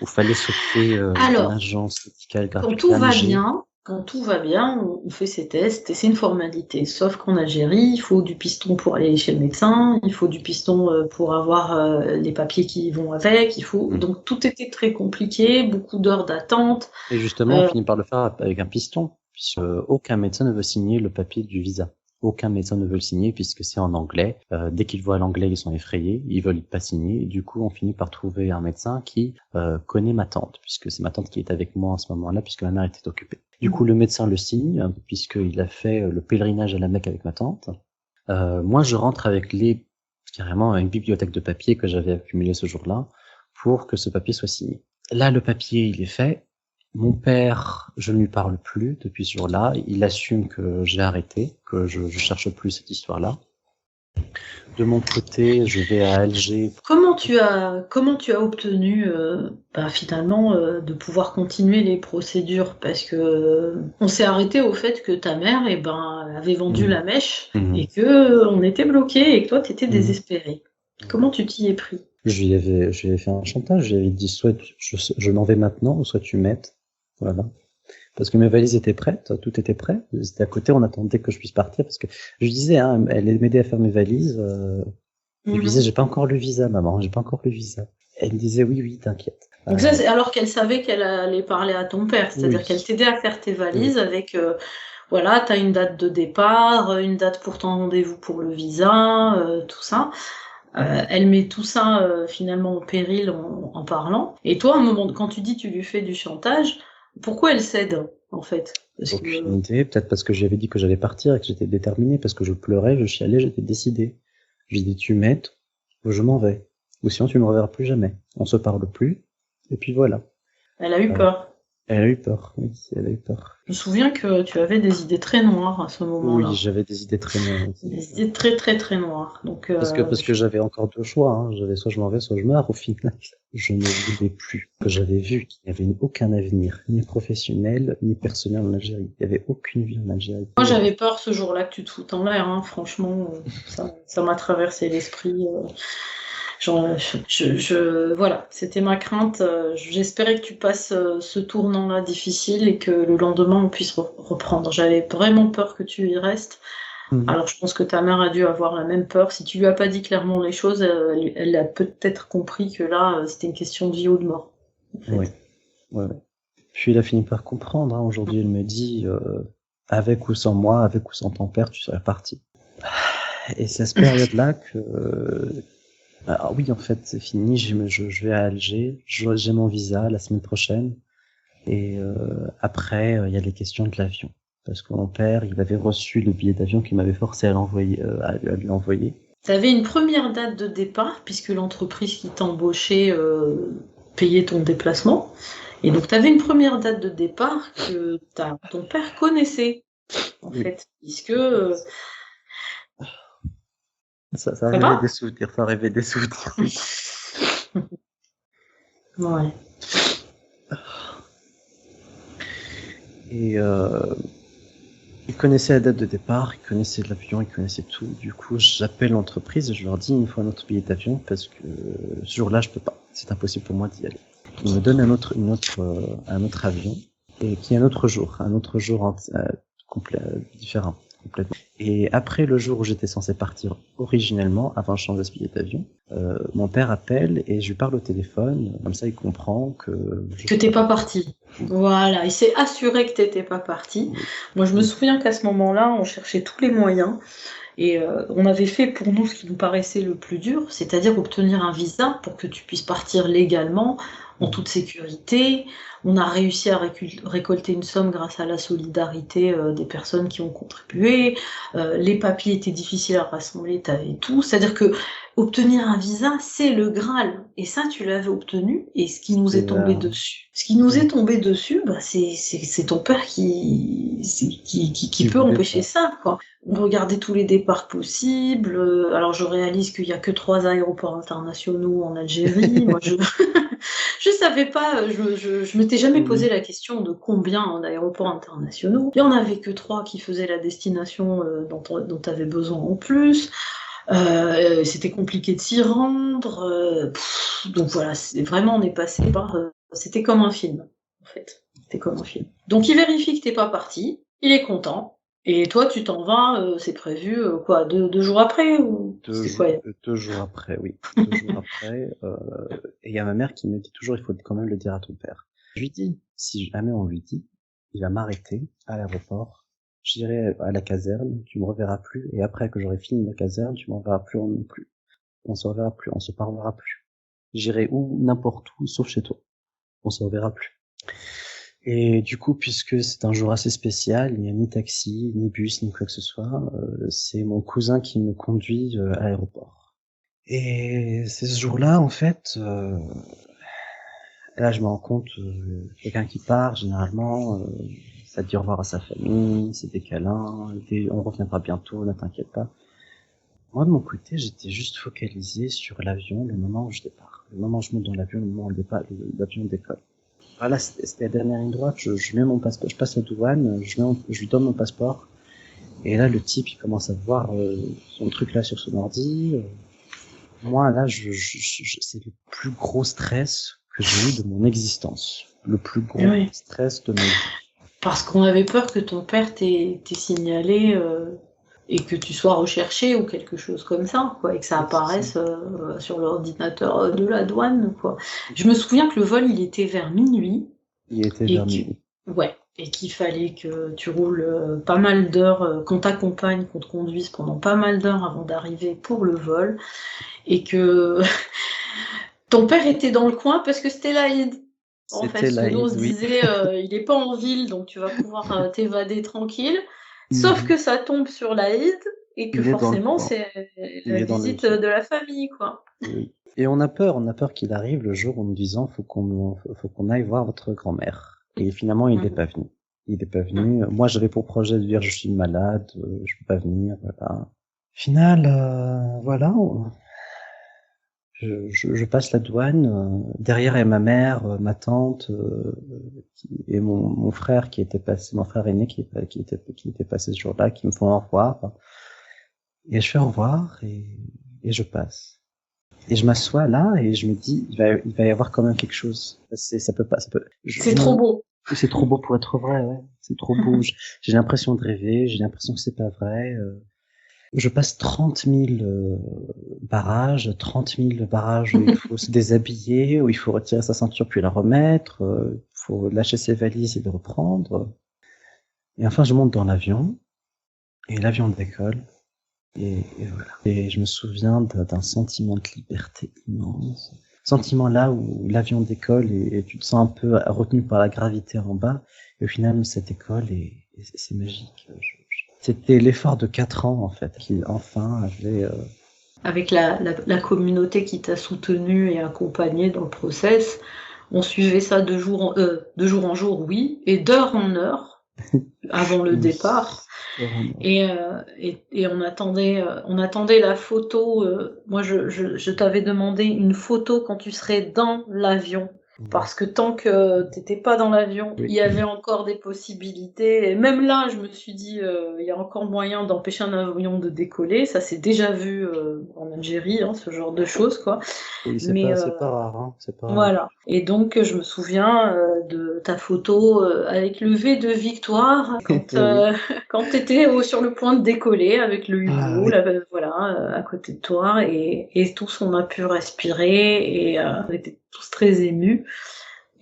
où fallait sauter un agent médical gratuit. Quand tout va bien, quand tout va bien, on fait ses tests et c'est une formalité. Sauf qu'en Algérie, il faut du piston pour aller chez le médecin, il faut du piston pour avoir les papiers qui vont avec, donc tout était très compliqué, beaucoup d'heures d'attente. Et justement, on finit par le faire avec un piston, puisque aucun médecin ne veut signer le papier du visa. Aucun médecin ne veut le signer puisque c'est en anglais. Dès qu'ils voient l'anglais, ils sont effrayés, ils veulent pas signer. Et du coup, on finit par trouver un médecin qui connaît ma tante, puisque c'est ma tante qui est avec moi en ce moment-là, puisque ma mère était occupée. Du coup, le médecin le signe, puisqu'il a fait le pèlerinage à la Mecque avec ma tante. Moi, je rentre avec carrément une bibliothèque de papier que j'avais accumulé ce jour-là pour que ce papier soit signé. Là, le papier, il est fait. Mon père, je ne lui parle plus depuis ce jour-là. Il assume que j'ai arrêté, que je cherche plus cette histoire-là. De mon côté, je vais à Alger. Comment tu as obtenu finalement de pouvoir continuer les procédures? Parce que on s'est arrêté au fait que ta mère avait vendu la mèche et que on était bloqué et que toi t'étais désespéré. Comment tu t'y es pris? Je lui avais fait un chantage. Je lui avais dit soit je m'en vais maintenant, ou soit tu m'aides. Voilà. Parce que mes valises étaient prêtes, tout était prêt. C'était à côté, on attendait que je puisse partir. Parce que je lui disais, elle m'aidait à faire mes valises. Je lui disais, j'ai pas encore le visa, maman, j'ai pas encore le visa. Elle me disait, oui, t'inquiète. Donc ça, c'est alors qu'elle savait qu'elle allait parler à ton père. C'est-à-dire qu'elle t'aidait à faire tes valises avec, t'as une date de départ, une date pour ton rendez-vous pour le visa, tout ça. Elle met tout ça finalement au péril en parlant. Et toi, à un moment, quand tu dis tu lui fais du chantage, pourquoi elle cède en fait? Aucune idée, peut-être parce que j'avais dit que j'allais partir et que j'étais déterminé, parce que je pleurais, je chialais, j'étais décidé. Je lui ai dit tu m'aides, ou je m'en vais. Ou sinon tu me reverras plus jamais. On se parle plus, et puis voilà. Elle a eu peur. Elle a eu peur, oui, elle a eu peur. Je me souviens que tu avais des idées très noires à ce moment-là. Oui, j'avais des idées très noires. Des idées très très très noires. Donc, parce que j'avais encore deux choix, hein. J'avais soit je m'en vais, soit je meurs au final. Je ne voulais plus. Que j'avais vu qu'il n'y avait aucun avenir, ni professionnel, ni personnel en Algérie. Il n'y avait aucune vie en Algérie. Moi j'avais peur ce jour-là que tu te foutes en l'air, hein. Franchement, ça m'a traversé l'esprit. Voilà, c'était ma crainte. J'espérais que tu passes ce tournant-là difficile et que le lendemain on puisse reprendre. J'avais vraiment peur que tu y restes. Alors je pense que ta mère a dû avoir la même peur. Si tu lui as pas dit clairement les choses, elle a peut-être compris que là c'était une question de vie ou de mort. En fait. Ouais. Puis elle a fini par comprendre. Hein. Aujourd'hui elle me dit avec ou sans moi, avec ou sans ton père, tu serais parti. Et c'est à cette période-là que ah oui, en fait, c'est fini, je vais à Alger, j'ai mon visa la semaine prochaine, et après, il y a les questions de l'avion. Parce que mon père, il avait reçu le billet d'avion qu'il m'avait forcé à lui envoyer. T'avais une première date de départ, puisque l'entreprise qui t'embauchait payait ton déplacement, et donc t'avais une première date de départ que ton père connaissait, en fait, puisque... Ça réveillait des souvenirs, Ouais. Et il connaissait la date de départ, il connaissait l'avion, il connaissait tout. Du coup, j'appelle l'entreprise et je leur dis, il me faut un autre billet d'avion parce que ce jour-là, je peux pas. C'est impossible pour moi d'y aller. Il me donne un autre avion et qui est un autre jour complet, différent. Complètement. Et après le jour où j'étais censé partir originellement, avant de changer ce billet d'avion, mon père appelle et je lui parle au téléphone, comme ça il comprend que... Que t'es pas parti. Voilà, il s'est assuré que t'étais pas parti. Oui. Moi je me souviens qu'à ce moment-là, on cherchait tous les moyens et on avait fait pour nous ce qui nous paraissait le plus dur, c'est-à-dire obtenir un visa pour que tu puisses partir légalement, en toute sécurité. On a réussi à récolter une somme grâce à la solidarité des personnes qui ont contribué. Les papiers étaient difficiles à rassembler, t'avais tout. C'est-à-dire que obtenir un visa, c'est le Graal. Et ça, tu l'avais obtenu. Et ce qui nous est tombé dessus, c'est ton père qui peut empêcher ça, quoi. On regardait tous les départs possibles. Alors je réalise qu'il y a que 3 aéroports internationaux en Algérie. Moi, je savais pas, je m'étais jamais posé la question de combien d'aéroports internationaux. Il y en avait que 3 qui faisaient la destination dont tu avais besoin en plus. C'était compliqué de s'y rendre. Donc voilà, vraiment on est passé par... c'était comme un film, en fait. T'es comme un film. Donc il vérifie que t'es pas parti, il est content, et toi tu t'en vas, c'est prévu, quoi, 2 jours après ou c'est quoi? 2 jours après, oui. 2 jours après, et il y a ma mère qui me dit toujours, il faut quand même le dire à ton père. Je lui dis, si jamais on lui dit, il va m'arrêter à l'aéroport, j'irai à la caserne, tu me reverras plus, et après que j'aurai fini la caserne, tu m'en verras plus non plus. On se reverra plus, on se parlera plus. J'irai où, n'importe où, sauf chez toi. On se reverra plus. Et du coup, puisque c'est un jour assez spécial, il n'y a ni taxi, ni bus, ni quoi que ce soit, c'est mon cousin qui me conduit à l'aéroport. Et c'est ce jour-là, en fait, là je me rends compte, quelqu'un qui part, généralement, ça dit au revoir à sa famille, c'est des câlins, on reviendra bientôt, ne t'inquiète pas. Moi, de mon côté, j'étais juste focalisé sur l'avion, le moment où je départ. Le moment où je monte dans l'avion, le moment où l'avion décolle. Voilà, c'était la dernière ligne droite, je mets mon passeport, je passe la douane, je lui donne mon passeport, et là, le type, il commence à voir son truc là sur son ordi. Moi, là, c'est le plus gros stress que j'ai eu de mon existence. Le plus gros stress de ma vie. Parce qu'on avait peur que ton père t'ait signalé et que tu sois recherché ou quelque chose comme ça, quoi, et que ça apparaisse sur l'ordinateur de la douane, quoi. Je me souviens que le vol, il était vers minuit. Il était vers minuit. Ouais, et qu'il fallait que tu roules pas mal d'heures, qu'on t'accompagne, qu'on te conduise pendant pas mal d'heures avant d'arriver pour le vol, et que ton père était dans le coin parce que c'était l'Aïd. En fait, nous on se disait, il est pas en ville, donc tu vas pouvoir t'évader tranquille. Sauf que ça tombe sur l'Aïd et que forcément c'est la visite de la famille, quoi. Oui. Et on a peur qu'il arrive le jour en nous disant faut qu'on aille voir votre grand-mère. Et finalement il n'est pas venu. Il n'est pas venu. Moi j'avais pour projet de dire je suis malade, je peux pas venir, voilà. Final, voilà. Je passe la douane. Derrière il y a ma mère, ma tante et mon frère qui était passé, mon frère aîné qui était passé ce jour-là, qui me font au revoir. Et je fais au revoir et je passe. Et je m'assois là et je me dis il va y avoir quand même quelque chose. Ça peut. C'est trop beau. C'est trop beau pour être vrai, ouais. C'est trop beau. J'ai l'impression de rêver. J'ai l'impression que c'est pas vrai. Je passe 30 000 barrages où il faut se déshabiller, où il faut retirer sa ceinture puis la remettre, faut lâcher ses valises et les reprendre. Et enfin, je monte dans l'avion, et l'avion décolle, et voilà. Et je me souviens d'un sentiment de liberté immense. Sentiment là où l'avion décolle et tu te sens un peu retenu par la gravité en bas, et au final, ça décolle et c'est magique. C'était l'effort de 4 ans, en fait, qui enfin avait... Avec la communauté qui t'a soutenu et accompagné dans le process, on suivait ça de jour en jour, oui, et d'heure en heure, avant le départ. Et on attendait la photo. Moi, je t'avais demandé une photo quand tu serais dans l'avion. Parce que tant que t'étais pas dans l'avion, il y avait encore des possibilités. Et même là, je me suis dit, il y a encore moyen d'empêcher un avion de décoller. Ça s'est déjà vu en Algérie, hein, ce genre de choses, quoi. Oui, c'est pas rare, hein. C'est pas rare. Voilà. Et donc, je me souviens de ta photo avec le V de victoire quand t'étais sur le point de décoller avec le hublot, à côté de toi, et tous on a pu respirer et on était tous très émus.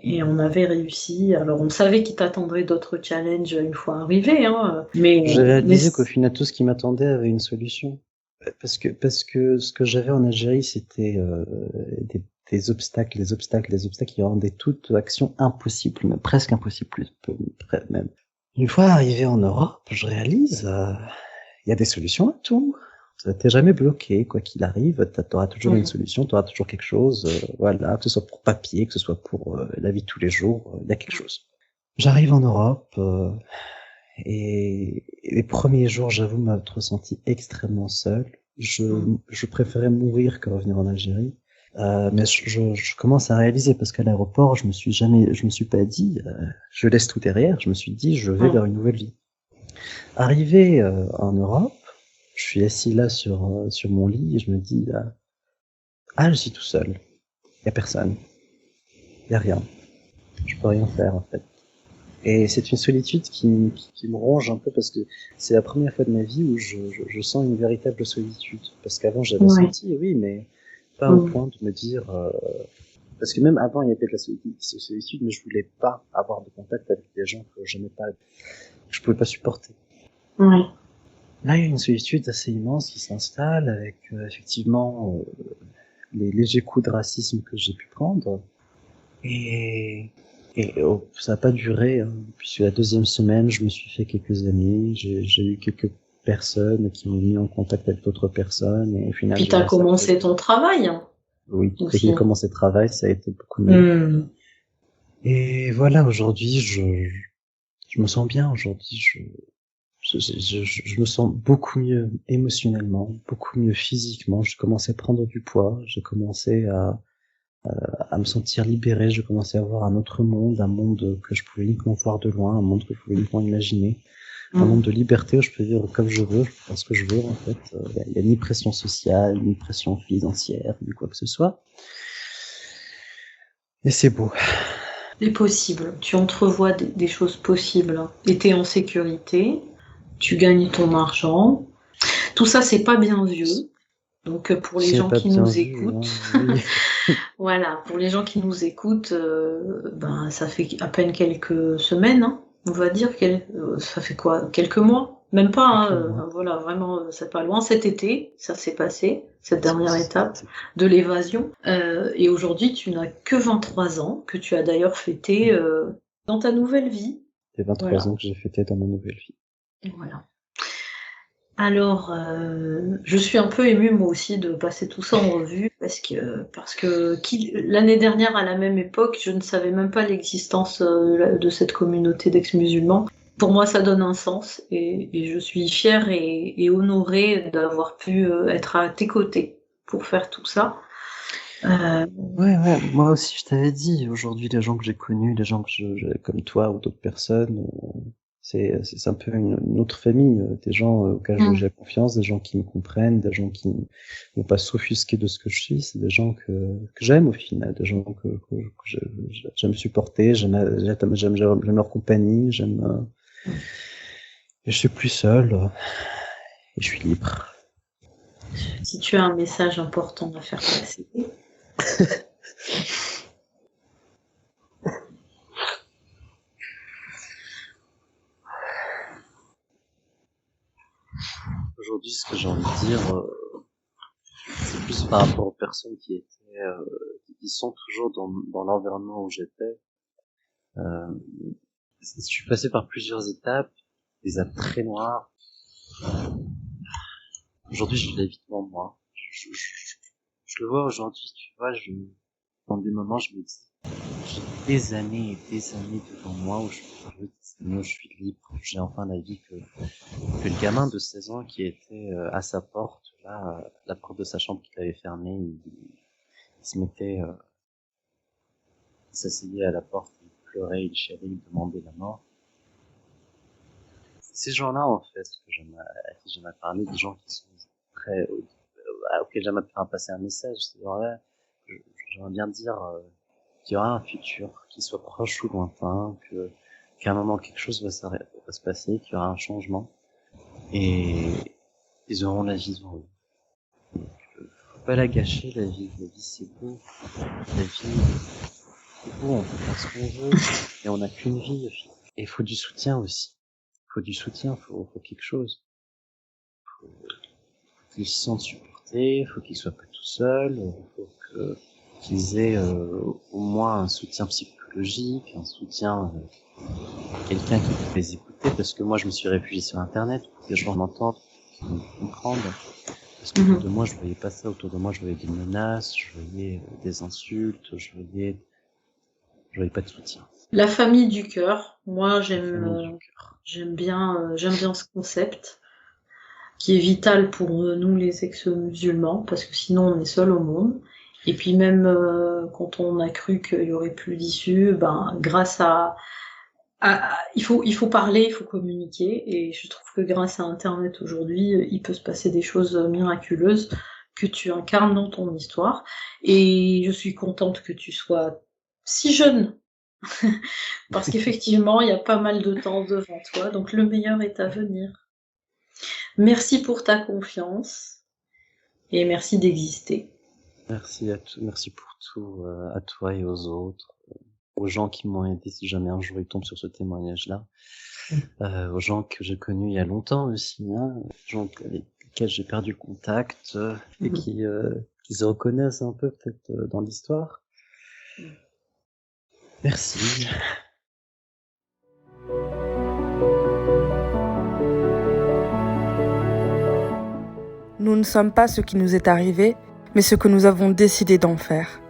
Et on avait réussi. Alors, on savait qu'il t'attendrait d'autres challenges une fois arrivé, hein. Mais j'ai réalisé qu'au final, tout ce qui m'attendait avait une solution. Parce que ce que j'avais en Algérie, c'était des obstacles qui rendaient toute action impossible, même presque impossible, même. Une fois arrivé en Europe, je réalise, il y a des solutions à tout. T'es jamais bloqué, quoi qu'il arrive, t'auras toujours une solution, t'auras toujours quelque chose, voilà, que ce soit pour papier, que ce soit pour la vie de tous les jours, il y a quelque chose. J'arrive en Europe, et les premiers jours, j'avoue m'être senti extrêmement seul. Je préférais mourir que revenir en Algérie. Mais je commence à réaliser parce qu'à l'aéroport, je me suis pas dit, je laisse tout derrière. Je me suis dit, je vais vers une nouvelle vie. Arrivé en Europe, je suis assis là sur mon lit et je me dis, je suis tout seul. Y a personne. Y a rien. Je peux rien faire en fait. Et c'est une solitude qui me ronge un peu parce que c'est la première fois de ma vie où je sens une véritable solitude. Parce qu'avant j'avais senti, oui, mais pas au point de me dire... parce que même avant il y avait de la solitude, mais je voulais pas avoir de contact avec des gens que je n'aimais pas, que je pouvais pas supporter. Oui. Là il y a une solitude assez immense qui s'installe avec effectivement les légers coups de racisme que j'ai pu prendre. Et ça n'a pas duré, hein, puisque la deuxième semaine, je me suis fait quelques amis, j'ai eu quelques personnes qui m'ont mis en contact avec d'autres personnes, et au final... Puis t'as commencé ton travail. Oui, dès que j'ai commencé le travail, ça a été beaucoup mieux. Et voilà, aujourd'hui, je me sens bien, aujourd'hui, je me sens beaucoup mieux émotionnellement, beaucoup mieux physiquement, j'ai commencé à prendre du poids, j'ai commencé à me sentir libéré, je commençais à voir un autre monde, un monde que je pouvais uniquement voir de loin, un monde que je pouvais uniquement imaginer, un monde de liberté où je peux vivre comme je veux, je peux faire ce que je veux, en fait. Il y a ni pression sociale, ni pression financière, ni quoi que ce soit. Et c'est beau. C'est possible, tu entrevois des choses possibles, et t'es en sécurité, tu gagnes ton argent, tout ça c'est pas bien vieux. Donc pour les gens qui nous écoutent, voilà, pour les gens qui nous écoutent, ben ça fait à peine quelques semaines, hein, on va dire, ça fait quoi, quelques mois, même pas, hein, voilà, vraiment, c'est pas loin. Cet été, ça s'est passé, cette dernière étape de l'évasion, et aujourd'hui tu n'as que 23 ans, que tu as d'ailleurs fêté dans ta nouvelle vie. C'est 23 ans que j'ai fêté dans ma nouvelle vie. Voilà. Alors, je suis un peu émue moi aussi de passer tout ça en revue parce que l'année dernière à la même époque, je ne savais même pas l'existence de cette communauté d'ex-musulmans. Pour moi, ça donne un sens et je suis fière et honorée d'avoir pu être à tes côtés pour faire tout ça. Ouais, moi aussi je t'avais dit, aujourd'hui les gens que j'ai connus, les gens que comme toi ou d'autres personnes, c'est un peu une autre famille, des gens auxquels j'ai confiance, des gens qui me comprennent, des gens qui ne vont pas s'offusquer de ce que je suis, c'est des gens que j'aime au final, des gens que j'aime supporter, j'aime leur compagnie, et je suis plus seul, et je suis libre. Si tu as un message important à faire passer. Aujourd'hui, ce que j'ai envie de dire, c'est plus par rapport aux personnes qui sont toujours dans l'environnement où j'étais. Je suis passé par plusieurs étapes, des étapes très noires. Aujourd'hui, je l'ai devant moi. Je le vois aujourd'hui, tu vois, dans des moments, je me dis, j'ai des années et des années devant moi où je suis libre, j'ai enfin la vie que le gamin de 16 ans qui était à sa porte, là, la porte de sa chambre qu'il avait fermée, il se mettait, il s'asseyait à la porte, il pleurait, il chialait, il demandait la mort. Ces gens-là, en fait, à qui j'aimerais parler, des gens qui sont très, auxquels j'aimerais faire passer un message, c'est vrai, j'aimerais bien dire qu'il y aura un futur, qu'il soit proche ou lointain, qu'à un moment quelque chose va se passer, qu'il y aura un changement, et ils auront la vie devant eux. Donc, faut pas la gâcher, la vie c'est beau, la vie c'est beau, on peut faire ce qu'on veut, et on n'a qu'une vie, et il faut du soutien aussi. Faut du soutien, faut quelque chose. Faut qu'ils se sentent supportés, faut qu'ils soient pas tout seuls, faut qu'ils aient au moins un soutien psychologique, un soutien quelqu'un qui peut les écouter, parce que moi je me suis réfugié sur internet pour que les gens m'entendent, qu'ils me comprennent, parce qu'autour de moi je voyais pas ça, autour de moi je voyais des menaces, je voyais des insultes, je voyais pas de soutien. La famille du cœur, moi j'aime bien ce concept qui est vital pour nous les ex-musulmans parce que sinon on est seul au monde. Et puis même quand on a cru qu'il y aurait plus d'issue, ben grâce il faut parler, il faut communiquer, et je trouve que grâce à Internet aujourd'hui, il peut se passer des choses miraculeuses que tu incarnes dans ton histoire. Et je suis contente que tu sois si jeune Parce qu'effectivement, il y a pas mal de temps devant toi, donc le meilleur est à venir. Merci pour ta confiance et merci d'exister. Merci pour tout, à toi et aux autres, aux gens qui m'ont aidé si jamais un jour ils tombent sur ce témoignage-là, aux gens que j'ai connus il y a longtemps aussi, hein, gens avec lesquels j'ai perdu contact et qui se reconnaissent un peu peut-être dans l'histoire. Merci. Nous ne sommes pas ce qui nous est arrivé, mais ce que nous avons décidé d'en faire.